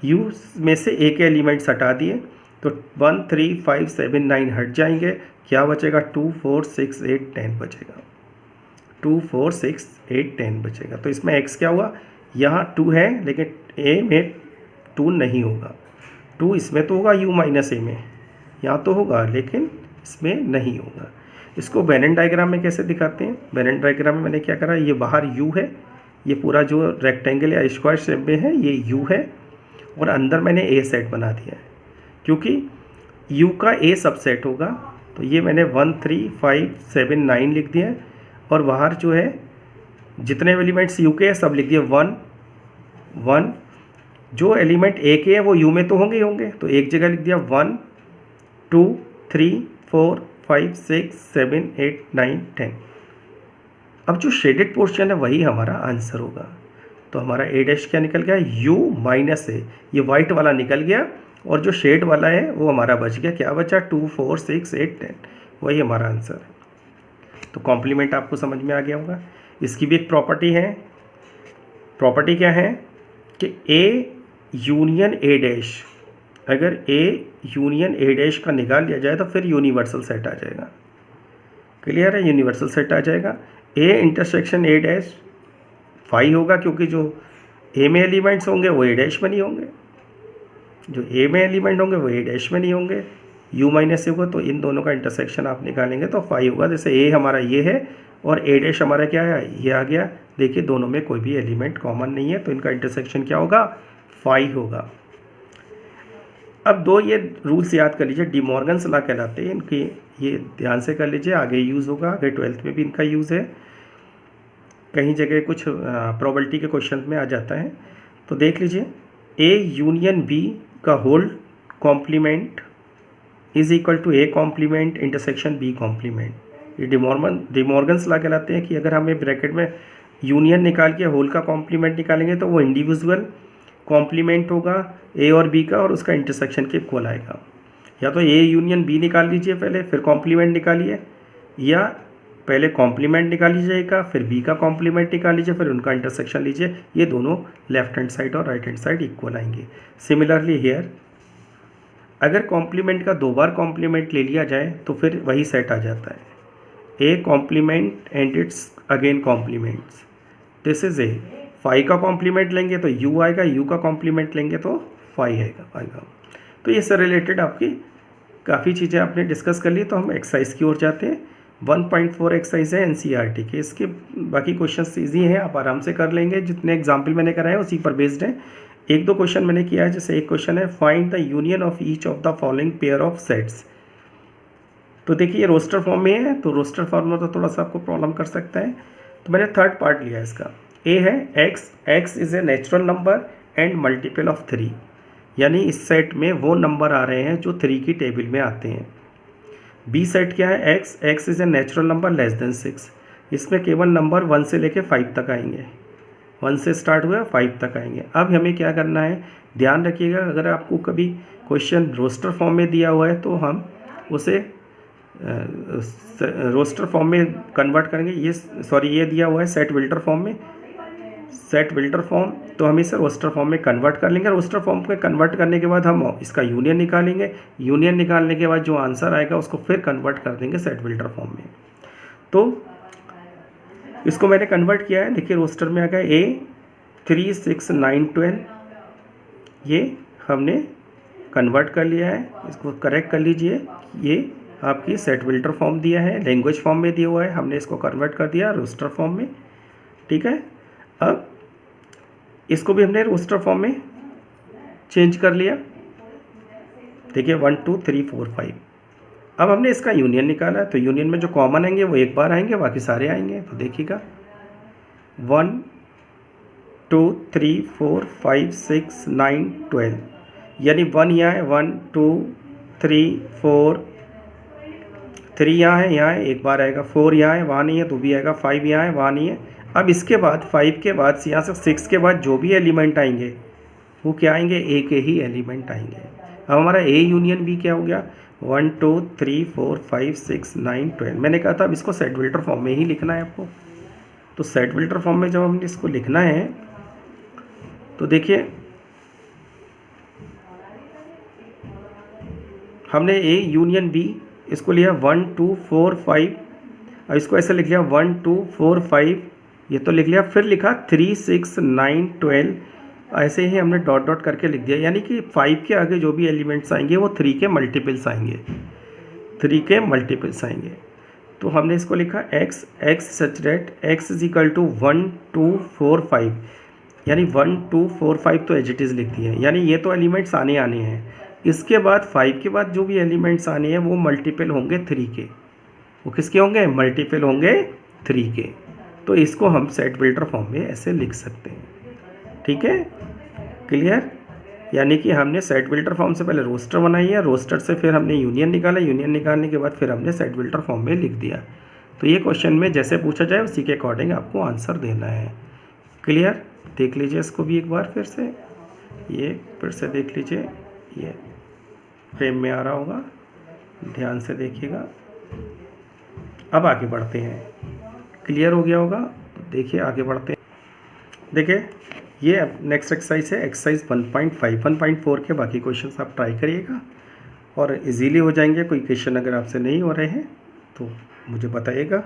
u में से ए के एलिमेंट्स हटा दिए तो 1 3 5 7 9 हट जाएंगे, क्या बचेगा 2 4 6 8 10 बचेगा, 2 4 6 8 10 बचेगा। तो इसमें x क्या हुआ, यहाँ 2 है लेकिन a में 2 नहीं होगा, 2 इसमें तो होगा u माइनस ए में, यहाँ तो होगा लेकिन इसमें नहीं होगा। इसको वेनन डायग्राम में कैसे दिखाते हैं, वेनन डायग्राम में मैंने क्या करा, ये बाहर u है, ये पूरा जो रेक्टेंगल या स्क्वायर शेप में है ये u है, और अंदर मैंने a सेट बना दिया है क्योंकि u का a सबसेट होगा। तो ये मैंने 1 3 5 7 9 लिख दिया है, और बाहर जो है जितने एलिमेंट्स u के हैं सब लिख दिए 1 1। जो एलिमेंट a के हैं वो u में तो होंगे ही होंगे, तो एक जगह लिख दिया 1 2 3 4 5 6 7 8 9 10। अब जो शेडेड पोर्शन है वही हमारा आंसर होगा। तो हमारा a डैश क्या निकल गया, u माइनस ए, ये वाइट वाला निकल गया और जो शेड वाला है वो हमारा बच गया, क्या बचा 2 4 6 8 10, वही हमारा आंसर है। तो कॉम्प्लीमेंट आपको समझ में आ गया होगा। इसकी भी एक प्रॉपर्टी है, प्रॉपर्टी क्या है कि a यूनियन a डैश, अगर a यूनियन a डैश का निकाल लिया जाए तो फिर यूनिवर्सल सेट आ जाएगा। क्लियर है, यूनिवर्सल सेट आ जाएगा। a intersection a dash phi होगा क्योंकि जो a में एलिमेंट्स होंगे वो a डैश में नहीं होंगे, जो a में एलिमेंट होंगे वो a डैश में नहीं होंगे, u माइनस होगा, तो इन दोनों का इंटरसेक्शन आप निकालेंगे तो फाई होगा। जैसे a हमारा ये है और a डैश हमारा क्या है, ये आ गया। देखिए दोनों में कोई भी एलिमेंट कॉमन नहीं है तो इनका इंटरसेक्शन क्या होगा, फाई होगा। अब दो ये रूल्स याद कर लीजिए, डिमॉर्गन्स लॉ कहलाते हैं इनकी, ये ध्यान से कर लीजिए, आगे यूज़ होगा, आगे 12th में भी इनका यूज़ है, कहीं जगह कुछ प्रोबेबिलिटी के क्वेश्चन में आ जाता है। तो देख लीजिए, a यूनियन b का whole complement is equal to a complement intersection b complement. ये डिमॉर्गन्स लॉ कहलाते हैं कि अगर हमें ब्रैकेट में यूनियन निकाल के होल का कॉम्प्लीमेंट निकालेंगे तो वो इंडिविजुअल कॉम्प्लीमेंट होगा a और b का और उसका इंटरसेक्शन के इक्वल आएगा। या तो a यूनियन b निकाल लीजिए पहले, फिर कॉम्प्लीमेंट निकालिए, या पहले कॉम्प्लीमेंट निकाल लीजिएगा फिर b का कॉम्प्लीमेंट निकाल लीजिए फिर उनका इंटरसेक्शन लीजिए, ये दोनों लेफ्ट हैंड साइड और राइट हैंड साइड इक्वल आएंगे। सिमिलरली हेयर अगर कॉम्प्लीमेंट का 2 बार कॉम्प्लीमेंट ले लिया जाए तो फिर वही सेट आ जाता है, a complement and its again complements, this is A. Phi का कॉम्प्लीमेंट लेंगे तो u आएगा, u का कॉम्प्लीमेंट लेंगे तो फाई आएगा। तो ये से रिलेटेड आपकी काफ़ी चीज़ें आपने डिस्कस कर ली। तो हम एक्सरसाइज की ओर जाते हैं। 1.4 एक्सरसाइज है एनसीईआरटी के, इसके बाकी क्वेश्चंस इजी हैं, आप आराम से कर लेंगे, जितने एग्जाम्पल मैंने कराए उसी पर बेस्ड है। एक दो क्वेश्चन मैंने किया है, जैसे एक क्वेश्चन है find the union of each of the following pair of sets. तो देखिए ये रोस्टर फॉर्म में है, तो रोस्टर फॉर्म में तो थोड़ा सा आपको प्रॉब्लम कर सकता है। तो मैंने थर्ड पार्ट लिया है इसका। ए है x is a natural number and multiple of 3, यानी इस सेट में वो नंबर आ रहे हैं जो 3 की टेबल में आते हैं। बी सेट क्या है, x is a natural number less than 6, इसमें केवल नंबर 1 से लेके 5 तक आएंगे, 1 से स्टार्ट हुआ 5 तक आएंगे। अब हमें क्या करना है, ध्यान रखिएगा, अगर आपको कभी क्वेश्चन रोस्टर फॉर्म में दिया हुआ है तो हम उसे रोस्टर फॉर्म में कन्वर्ट करेंगे। ये दिया हुआ है सेट विल्टर फॉर्म में, सेट विल्टर फॉर्म, तो हम इसे रोस्टर फॉर्म में कन्वर्ट कर लेंगे। रोस्टर फॉर्म में कन्वर्ट करने के बाद हम इसका यूनियन निकालेंगे, यूनियन निकालने के बाद जो आंसर आएगा उसको फिर कन्वर्ट कर देंगे सेट विल्टर फॉर्म में। तो इसको मैंने कन्वर्ट किया है, देखिए रोस्टर में आ गया a 3 6 9 12, ये हमने कन्वर्ट कर लिया है। इसको करेक्ट कर लीजिए, ये आपकी सेट विल्टर फॉर्म दिया है, लैंग्वेज फॉर्म में दिया हुआ है, हमने इसको कन्वर्ट कर दिया रोस्टर फॉर्म में, ठीक है। अब इसको भी हमने रोस्टर फॉर्म में चेंज कर लिया, देखिए 1 2 3 4 5। अब हमने इसका यूनियन निकाला, तो यूनियन में जो कॉमन आएंगे वो एक बार आएंगे, बाकी सारे आएंगे। तो देखिएगा 1 2 3 4 5 6 9 12, यानी 1 यहाँ है, 1 2 3 4, 3 यहाँ है एक बार आएगा, 4 यहाँ है वहाँ नहीं है तो भी आएगा, 5 यहाँ है वहाँ नहीं है। अब इसके बाद 5 के बाद यहाँ से 6 के बाद जो भी एलिमेंट आएंगे वो क्या आएंगे, ए के ही एलिमेंट आएंगे। अब हमारा ए यूनियन बी क्या हो गया, 1 2 3 4 5 6 9 12। मैंने कहा था अब इसको सेट विल्टर फॉर्म में ही लिखना है आपको। तो सेट विल्टर फॉर्म में जब हमने इसको लिखना है तो देखिए हमने ए यूनियन बी इसको लिया 1 2 4 5, और इसको ऐसे लिख लिया 1 2 4 5, ये तो लिख लिया, फिर लिखा 3 6 9 12, ऐसे ही हमने डॉट डॉट करके लिख दिया, यानी कि 5 के आगे जो भी एलिमेंट्स आएंगे वो 3 के मल्टीपल्स आएंगे, 3 के मल्टीपल्स आएंगे। तो हमने इसको लिखा x such that x is equal to 1 2 4 5, यानी 1 2 4 5 तो एज इट इज़ लिख दिया, यानी ये तो एलिमेंट्स आने हैं। इसके बाद 5 के बाद जो भी एलिमेंट्स आने हैं वो मल्टीपल होंगे 3 के। वो किसके होंगे? मल्टीपल होंगे 3 के। तो इसको हम सेट बिल्डर फॉर्म में ऐसे लिख सकते हैं। ठीक है, क्लियर? यानी कि हमने सेट बिल्डर फॉर्म से पहले रोस्टर बनाई है, रोस्टर से फिर हमने यूनियन निकाला, यूनियन निकालने के बाद फिर हमने सेट बिल्डर फॉर्म में लिख दिया। तो ये क्वेश्चन में जैसे पूछा जाए उसी के अकॉर्डिंग आपको आंसर देना है। क्लियर? देख लीजिए इसको भी एक बार फिर से, ये फिर से देख लीजिए, ये फ्रेम में आ रहा होगा, ध्यान से देखिएगा। अब आगे बढ़ते हैं, क्लियर हो गया होगा? तो देखिए आगे बढ़ते हैं। देखिए ये नेक्स्ट एक्सरसाइज है, एक्सरसाइज 1.5 1.4 के बाकी क्वेश्चंस आप ट्राई करिएगा और इजीली हो जाएंगे। कोई क्वेश्चन अगर आपसे नहीं हो रहे हैं तो मुझे बताइएगा,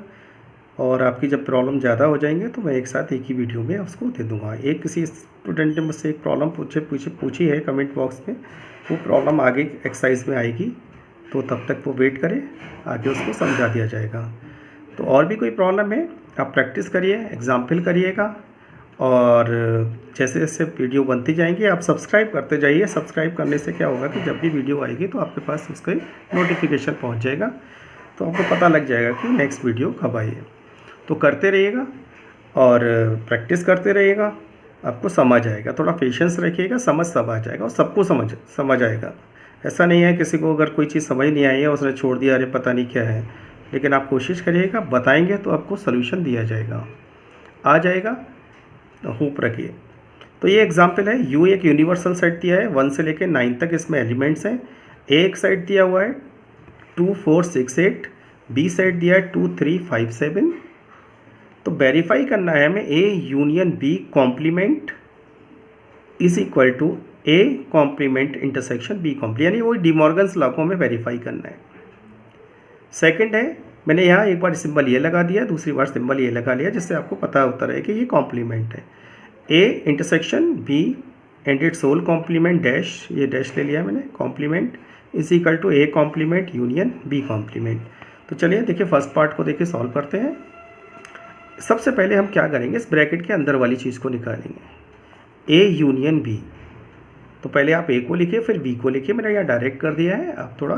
और आपकी जब प्रॉब्लम ज़्यादा हो जाएंगे तो मैं एक साथ एक ही वीडियो में उसको दे दूँगा। एक किसी स्टूडेंट ने मुझसे एक प्रॉब्लम पूछी है कमेंट बॉक्स में, वो प्रॉब्लम आगे एक्सरसाइज में आएगी, तो तब तक वो वेट करें, आगे उसको समझा दिया जाएगा। तो और भी कोई प्रॉब्लम है आप प्रैक्टिस करिए, एग्जाम्पल करिएगा, और जैसे जैसे वीडियो बनती जाएंगी आप सब्सक्राइब करते जाइए। सब्सक्राइब करने से क्या होगा कि जब भी वीडियो आएगी तो आपके पास उसका नोटिफिकेशन पहुंच जाएगा, तो आपको पता लग जाएगा कि नेक्स्ट वीडियो कब आई है। तो करते रहिएगा और प्रैक्टिस करते रहिएगा, आपको समझ आएगा। थोड़ा पेशेंस रखिएगा, समझ सब आ जाएगा और सबको समझ आएगा। ऐसा नहीं है किसी को अगर कोई चीज़ समझ नहीं आई है उसने छोड़ दिया, अरे पता नहीं क्या है, लेकिन आप कोशिश करिएगा, बताएंगे तो आपको सोल्यूशन दिया जाएगा, आ जाएगा, होप रखिए। तो ये एग्जाम्पल है, यू एक यूनिवर्सल सेट दिया है 1 से लेकर 9 तक, इसमें एलिमेंट्स हैं। एक सेट दिया हुआ है 2 4 6 8, बी सेट दिया है 2 3 5 7। तो वेरीफाई करना है हमें A union B complement is equal to A complement intersection B complement, यानी वो डिमॉर्गन्स लॉ को हमें वेरीफाई करना है। सेकंड है, मैंने यहाँ एक बार सिंबल ये लगा दिया, दूसरी बार सिंबल ये लगा लिया, जिससे आपको पता होता रहे कि ये कॉम्प्लीमेंट है। A intersection B and its whole complement dash, ये डैश ले लिया मैंने, complement is equal to A complement union B complement. तो चलिए देखिए फर्स्ट पार्ट को देखिए सॉल्व करते हैं। सबसे पहले हम क्या करेंगे, इस ब्रैकेट के अंदर वाली चीज़ को निकालेंगे, ए यूनियन बी। तो पहले आप ए को लिखिए फिर बी को लिखिए, मैंने यहाँ डायरेक्ट कर दिया है, आप थोड़ा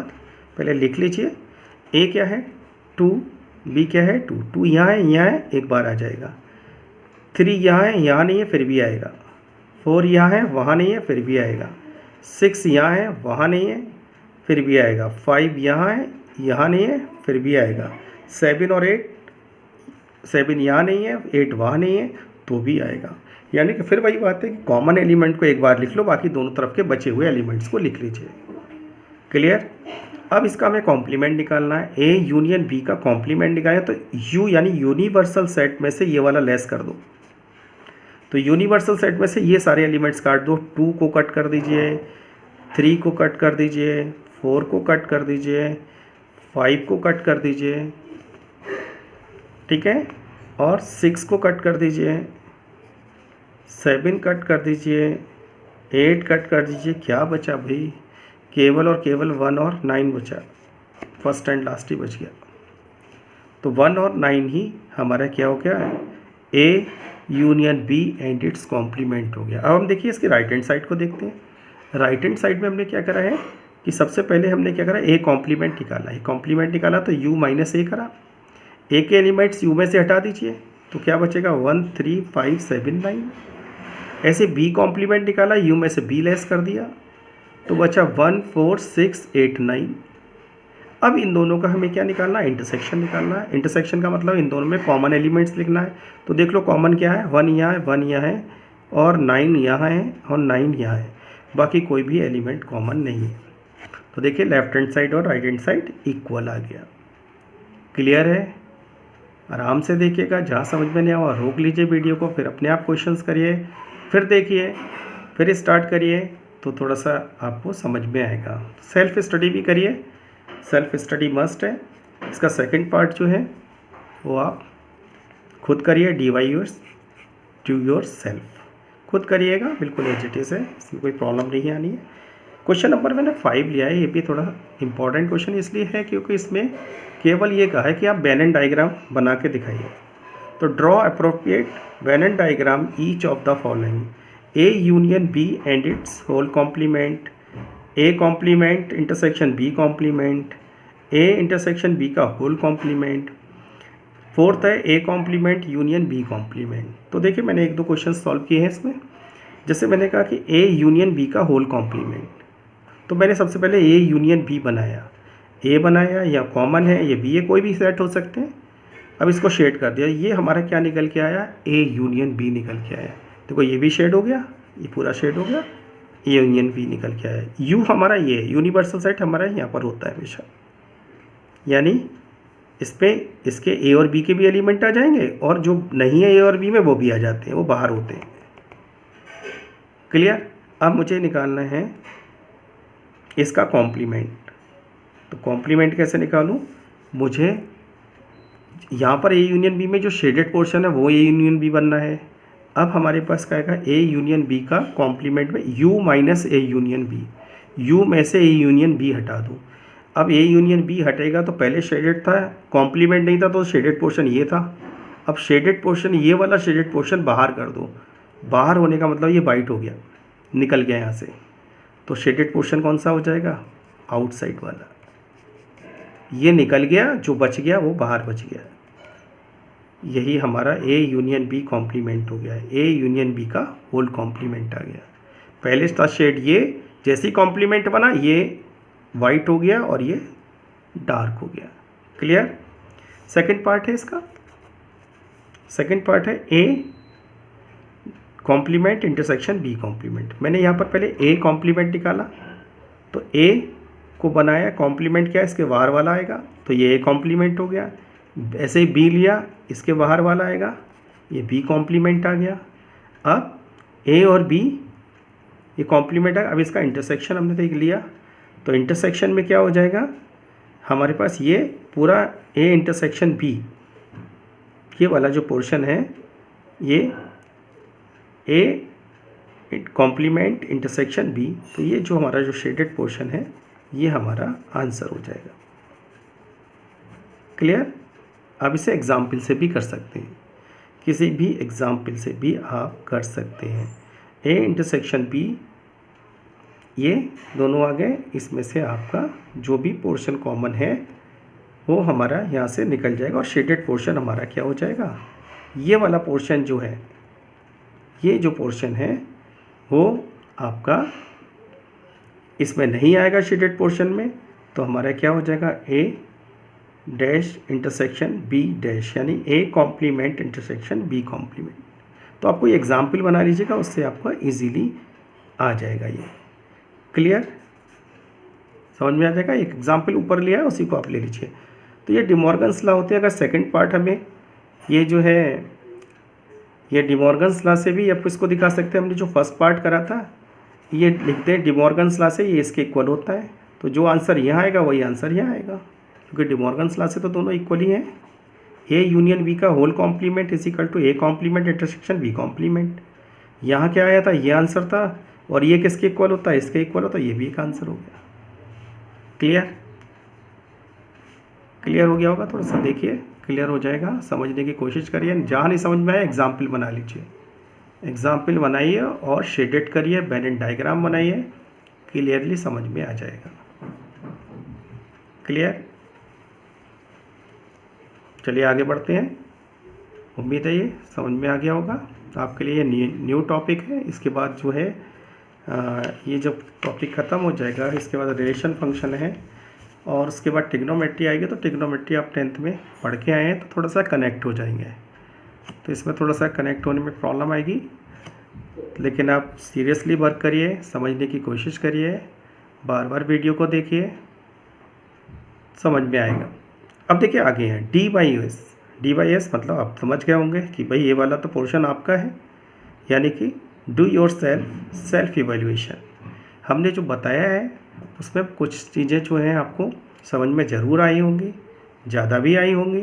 पहले लिख लीजिए। ए क्या है 2, बी क्या है 2, 2 यहाँ है, एक बार आ जाएगा। 3 यहाँ है, यहाँ नहीं है, फिर भी आएगा। 4 यहाँ है, वहाँ नहीं है, फिर भी आएगा। 6 यहाँ है, वहाँ नहीं है, फिर भी आएगा। 5 यहाँ है, यहाँ नहीं है, फिर भी आएगा। 7 और 8, 7 यहाँ नहीं है, 8 वहाँ नहीं है, तो भी आएगा। यानी कि फिर वही बात है कि कॉमन एलिमेंट को एक बार लिख लो, बाकी दोनों तरफ के बचे हुए एलिमेंट्स को लिख लीजिए। क्लियर? अब इसका हमें कॉम्प्लीमेंट निकालना है, ए यूनियन बी का कॉम्प्लीमेंट निकालें, तो यू यानी यूनिवर्सल सेट में से ये वाला लेस कर दो। तो यूनिवर्सल सेट में से ये सारे एलिमेंट्स काट दो, 2 को कट कर दीजिए, 3 को कट कर दीजिए, 4 को कट कर दीजिए, 5 को कट कर दीजिए, ठीक है, और 6 को कट कर दीजिए, 7 कट कर दीजिए, 8 कट कर दीजिए। क्या बचा भाई? केवल और केवल 1 और 9 बचा, फर्स्ट एंड लास्ट ही बच गया। तो 1 और 9 ही हमारा क्या हो गया, A union B and its complement हो गया। अब हम देखिए इसके राइट हैंड साइड को देखते हैं। राइट हैंड साइड में हमने क्या करा है कि सबसे पहले हमने क्या करा, ए कॉम्प्लीमेंट निकाला है। कॉम्प्लीमेंट निकाला तो यू माइनस ए करा, ए के एलिमेंट्स यू में से हटा दीजिए, तो क्या बचेगा 1 3 5 7 9। ऐसे बी कॉम्प्लीमेंट निकाला, यू में से बी लेस कर दिया, तो बचा 1 4 6 8 9। अब इन दोनों का हमें क्या निकालना है, इंटरसेक्शन निकालना है। इंटरसेक्शन का मतलब इन दोनों में कॉमन एलिमेंट्स लिखना है। तो देख लो कॉमन क्या है, 1 यहाँ है, 1 यहाँ है, और 9 यहाँ है, और 9 यहाँ है, बाकी कोई भी एलिमेंट कॉमन नहीं है। तो देखिए लेफ्ट हैंड साइड और राइट हैंड साइड इक्वल आ गया। क्लियर है? आराम से देखिएगा, जहाँ समझ में नहीं आवा रोक लीजिए वीडियो को, फिर अपने आप क्वेश्चंस करिए, फिर देखिए, फिर स्टार्ट करिए तो थोड़ा सा आपको समझ में आएगा। सेल्फ स्टडी भी करिए, सेल्फ स्टडी मस्ट है। इसका सेकंड पार्ट जो है वो आप खुद करिए, डू योर सेल्फ, खुद करिएगा, बिल्कुल एज इट इज़ है, इसमें कोई प्रॉब्लम नहीं आनी है। क्वेश्चन नंबर मैंने 5 लिया है, ये भी थोड़ा इंपॉर्टेंट क्वेश्चन इसलिए है क्योंकि इसमें केवल ये कहा है कि आप वेन डायग्राम बना के दिखाइए। तो draw appropriate Venn diagram each of the following: A union B and its whole complement, A complement intersection B complement, A intersection B का होल कॉम्प्लीमेंट। फोर्थ है A complement union B complement. तो देखिए मैंने 1-2 question solve किए हैं इसमें। जैसे मैंने कहा कि ए यूनियन बी का होल कॉम्प्लीमेंट, तो मैंने सबसे पहले ए यूनियन बी बनाया, ए बनाया, या कॉमन है, ये बी है, कोई भी सेट हो सकते हैं। अब इसको शेड कर दिया, ये हमारा क्या निकल के आया, ए यूनियन बी निकल के आया। देखो ये भी शेड हो गया, ये पूरा शेड हो गया, ए यूनियन बी निकल के आया। यू हमारा ये यूनिवर्सल सेट हमारा यहाँ पर होता है हमेशा, यानी इस पर इसके ए और बी के भी एलिमेंट आ जाएंगे, और जो नहीं है ए और बी में वो भी आ जाते हैं, वो बाहर होते हैं। क्लियर? अब मुझे निकालना है इसका कॉम्प्लीमेंट। तो कॉम्प्लीमेंट कैसे निकालूं? मुझे यहाँ पर ए यूनियन बी में जो शेडेड पोर्शन है वो ए यूनियन बी बनना है। अब हमारे पास क्या आएगा, ए यूनियन बी का कॉम्प्लीमेंट में U minus A union B, U में से ए यूनियन बी हटा दूँ। अब ए यूनियन बी हटेगा तो पहले शेडेड था, कॉम्प्लीमेंट नहीं था, तो शेडेड पोर्शन ये था। अब शेडेड पोर्शन, ये वाला शेडेड पोर्शन बाहर कर दो। बाहर होने का मतलब ये वाइट हो गया, निकल गया यहाँ से। तो शेडेड पोर्शन कौन सा हो जाएगा, आउटसाइड वाला। ये निकल गया, जो बच गया वो बाहर बच गया। यही हमारा ए यूनियन बी कॉम्प्लीमेंट हो गया है, ए यूनियन बी का होल कॉम्प्लीमेंट आ गया। पहले था शेड, ये जैसे ही कॉम्प्लीमेंट बना ये वाइट हो गया और ये डार्क हो गया। क्लियर? सेकंड पार्ट है इसका, सेकंड पार्ट है A complement intersection B complement. मैंने यहाँ पर पहले ए कॉम्प्लीमेंट निकाला, तो ए को बनाया, कॉम्प्लीमेंट क्या है, इसके बाहर वाला आएगा, तो ये ए कॉम्प्लीमेंट हो गया। ऐसे ही बी लिया, इसके बाहर वाला आएगा, ये बी कॉम्प्लीमेंट आ गया। अब ए और बी ये कॉम्प्लीमेंट है। अब इसका इंटरसेक्शन हमने देख लिया, तो इंटरसेक्शन में क्या हो जाएगा, हमारे पास ये पूरा ए इंटरसेक्शन बी, ये वाला जो पोर्शन है, ये ए कॉम्प्लीमेंट इंटरसेक्शन बी, तो ये जो हमारा जो शेडेड पोर्शन है ये हमारा आंसर हो जाएगा। क्लियर? आप इसे एग्जाम्पल से भी कर सकते हैं, किसी भी एग्जाम्पल से भी आप कर सकते हैं। ए इंटरसेक्शन बी, ये दोनों आ गए, इसमें से आपका जो भी पोर्शन कॉमन है वो हमारा यहाँ से निकल जाएगा, और शेडेड पोर्शन हमारा क्या हो जाएगा, ये वाला पोर्शन जो है, ये जो पोर्शन है वो आपका इसमें नहीं आएगा शेडेड पोर्शन में, तो हमारा क्या हो जाएगा, A dash intersection B dash, यानी A complement intersection B complement. तो आपको ये एग्जाम्पल बना लीजिएगा, उससे आपका इजीली आ जाएगा ये। क्लियर? समझ में आ जाएगा। एक एग्जाम्पल ऊपर लिया है, उसी को आप ले लीजिए। तो ये डिमॉर्गन्स लॉ होते हैं। अगर सेकंड पार्ट हमें ये जो है, ये डिमॉर्गन्स लॉ से भी आप इसको दिखा सकते हैं। हमने जो फर्स्ट पार्ट करा था, ये लिखते हैं डिमॉर्गन्स लॉ से ये इसके इक्वल होता है, तो जो आंसर यहाँ आएगा वही आंसर यहाँ आएगा, क्योंकि डिमॉर्गन्स लॉ से तो दोनों इक्वल ही हैं। ए यूनियन बी का whole complement is equal to A complement intersection B complement. यहाँ क्या आया था, ये आंसर था, और ये किसके इक्वल होता है, इसके इक्वल होता है, ये भी एक आंसर हो गया। क्लियर? क्लियर हो गया होगा, थोड़ा सा देखिए, क्लियर हो जाएगा। समझने की कोशिश करिए, जहाँ नहीं समझ में आए एग्जाम्पल बना लीजिए, एग्जाम्पल बनाइए और शेडेड करिए, वेन डायग्राम बनाइए, क्लियरली समझ में आ जाएगा। क्लियर? चलिए आगे बढ़ते हैं। उम्मीद है ये समझ में आ गया होगा। आपके लिए ये न्यू टॉपिक है। इसके बाद जो है ये जब टॉपिक ख़त्म हो जाएगा, इसके बाद रिलेशन फंक्शन है, और उसके बाद ट्रिग्नोमेट्री आएगी। तो ट्रिग्नोमेट्री आप 10th में पढ़ के आए हैं, तो थोड़ा सा कनेक्ट हो जाएंगे। तो इसमें थोड़ा सा कनेक्ट होने में प्रॉब्लम आएगी, लेकिन आप सीरियसली वर्क करिए, समझने की कोशिश करिए, बार बार वीडियो को देखिए, समझ में आएगा। अब देखिए आगे है डी बाई एस मतलब आप समझ गए होंगे कि भाई ये वाला तो पोर्शन आपका है, यानी कि डू योर सेल्फ इवेल्युएशन। हमने जो बताया है उसमें कुछ चीज़ें जो हैं आपको समझ में ज़रूर आई होंगी, ज़्यादा भी आई होंगी,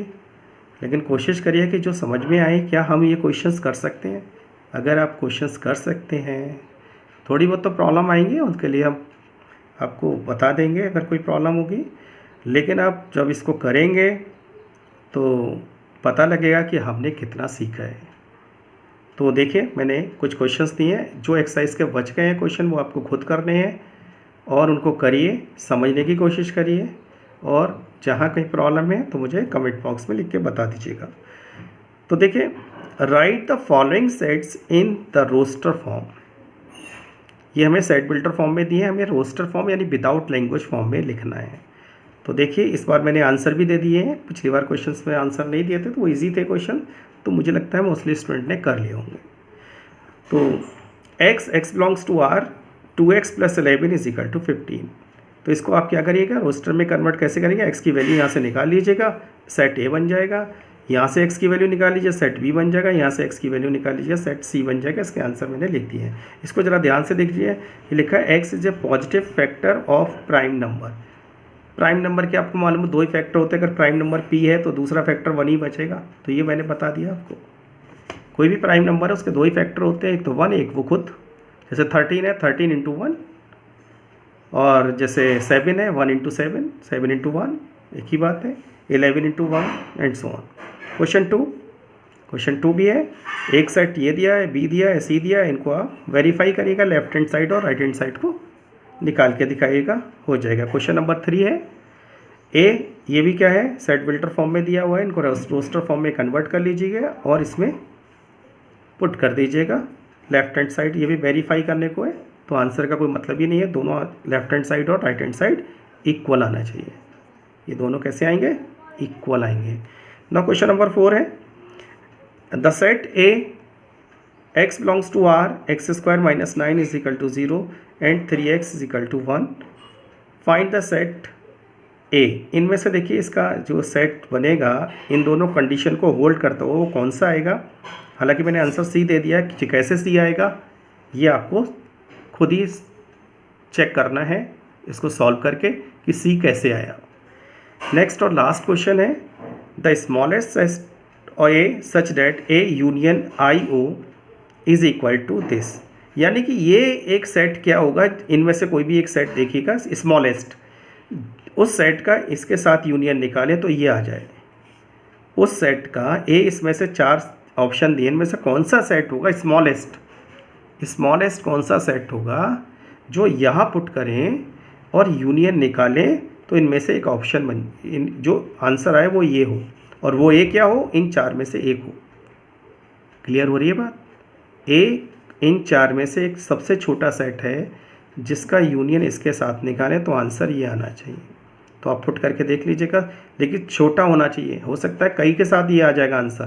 लेकिन कोशिश करिए कि जो समझ में आए क्या हम ये क्वेश्चंस कर सकते हैं। अगर आप क्वेश्चंस कर सकते हैं, थोड़ी बहुत तो प्रॉब्लम आएंगी, उसके लिए हम आपको बता देंगे अगर कोई प्रॉब्लम होगी, लेकिन आप जब इसको करेंगे तो पता लगेगा कि हमने कितना सीखा है। तो देखिए मैंने कुछ क्वेश्चंस दिए हैं, जो एक्सरसाइज के बच गए हैं क्वेश्चन वो आपको खुद करने हैं और उनको करिए, समझने की कोशिश करिए, और जहाँ कहीं प्रॉब्लम है तो मुझे कमेंट बॉक्स में लिख के बता दीजिएगा। तो देखिए, write the following sets in the roster form. ये हमें सेट बिल्डर फॉर्म में दिए हैं, हमें रोस्टर फॉर्म यानी विदाउट लैंग्वेज फॉर्म में लिखना है। तो देखिए इस बार मैंने आंसर भी दे दिए हैं, पिछली बार क्वेश्चंस में आंसर नहीं दिए थे तो वो इजी थे क्वेश्चन, तो मुझे लगता है मोस्टली स्टूडेंट ने कर लिए होंगे। तो x belongs to r, 2x + 11 = 15। तो इसको आप क्या करिएगा, रोस्टर में कन्वर्ट कैसे करेंगे, x की वैल्यू यहाँ से निकाल लीजिएगा, सेट A बन जाएगा, यहाँ से x की वैल्यू निकाल लीजिए, सेट B बन जाएगा, यहाँ से x की वैल्यू निकाल लीजिए, सेट C बन जाएगा। इसके आंसर मैंने लिख दिए हैं। इसको ज़रा ध्यान से देखिए, ये लिखा है x is a positive factor of prime number. Prime number के आपको मालूम है 2 ही फैक्टर होते हैं, अगर प्राइम नंबर p है तो दूसरा फैक्टर 1 ही बचेगा, तो ये मैंने बता दिया आपको। कोई भी प्राइम नंबर है उसके 2 ही फैक्टर होते हैं, एक तो 1, एक वो खुद। जैसे 13 है, 13 × 1, और जैसे 7 है, 1 × 7, 7 × 1, एक ही बात है, 11 × 1 एंड सो ऑन। क्वेश्चन 2 भी है, एक सेट ये दिया है, बी दिया है, सी दिया है, इनको आप वेरीफाई करिएगा, लेफ्ट हैंड साइड और राइट हैंड साइड को निकाल के दिखाइएगा, हो जाएगा। क्वेश्चन नंबर 3 है, ए, ये भी क्या है, सेट बिल्डर फॉर्म में दिया हुआ है, इनको रोस्टर फॉर्म में कन्वर्ट कर लीजिएगा और इसमें पुट कर दीजिएगा लेफ्ट हैंड साइड। ये भी वेरीफाई करने को है, तो आंसर का कोई मतलब ही नहीं है, दोनों लेफ्ट हैंड साइड और राइट हैंड साइड इक्वल आना चाहिए। ये दोनों कैसे आएंगे, इक्वल आएंगे। नाउ क्वेश्चन नंबर 4 है, the set A x belongs to r, x² - 9 = 0 and 3x = 1, find the set A. इनमें से देखिए इसका जो सेट बनेगा इन दोनों कंडीशन को होल्ड करता हो वो कौन सा आएगा। हालांकि मैंने आंसर सी दे दिया है, कि कैसे सी आएगा ये आपको खुद ही चेक करना है इसको सॉल्व करके कि सी कैसे आया। नेक्स्ट और लास्ट क्वेश्चन है, the smallest set A such that A union I O is equal to this. यानी कि ये एक सेट क्या होगा, इनमें से कोई भी एक सेट देखिएगा स्मॉलेस्ट, उस सेट का इसके साथ यूनियन निकालें तो ये आ जाए। उस सेट का ए, इसमें से 4 ऑप्शन दिए, इनमें से कौन सा सेट होगा स्मॉलेस्ट कौन सा सेट होगा जो यहाँ पुट करें और यूनियन निकालें तो इनमें से एक ऑप्शन जो आंसर आए वो ये हो, और वो ए क्या हो, इन 4 में से एक हो। क्लियर हो रही है बात। ए इन 4 में से एक सबसे छोटा सेट है जिसका यूनियन इसके साथ निकालें तो आंसर ये आना चाहिए। तो आप पुट करके देख लीजिएगा, लेकिन छोटा होना चाहिए, हो सकता है कई के साथ ये आ जाएगा आंसर,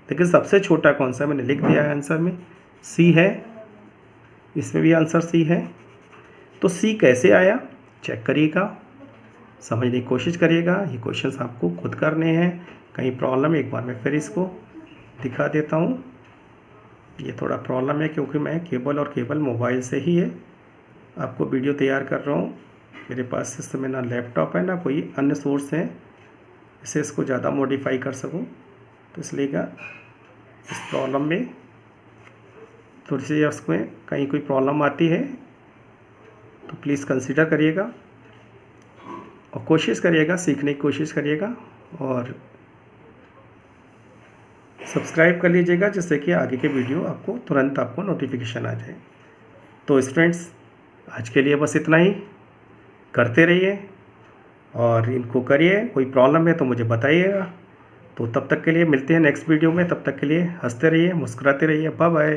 लेकिन सबसे छोटा कौन सा मैंने लिख दिया है आंसर में, सी है, इसमें भी आंसर सी है। तो सी कैसे आया चेक करिएगा, समझने की कोशिश करिएगा। ये क्वेश्चंस आपको खुद करने हैं, कहीं प्रॉब्लम एक बार मैं फिर इसको दिखा देता हूँ। ये थोड़ा प्रॉब्लम है क्योंकि मैं केवल मोबाइल से ही है आपको वीडियो तैयार कर रहा हूँ। मेरे पास इस समय ना लैपटॉप है ना कोई अन्य सोर्स है इससे इसको ज़्यादा मॉडिफाई कर सकूँ, तो इसलिए इस प्रॉब्लम में थोड़ी सी उसमें कहीं कोई प्रॉब्लम आती है तो प्लीज़ कंसीडर करिएगा और कोशिश करिएगा, सीखने की कोशिश करिएगा और सब्सक्राइब कर लीजिएगा जिससे कि आगे के वीडियो आपको तुरंत आपको नोटिफिकेशन आ जाए। तो स्टूडेंट्स आज के लिए बस इतना ही, करते रहिए और इनको करिए, कोई प्रॉब्लम है तो मुझे बताइएगा। तो तब तक के लिए मिलते हैं नेक्स्ट वीडियो में, तब तक के लिए हंसते रहिए, मुस्कुराते रहिए, बाय बाय।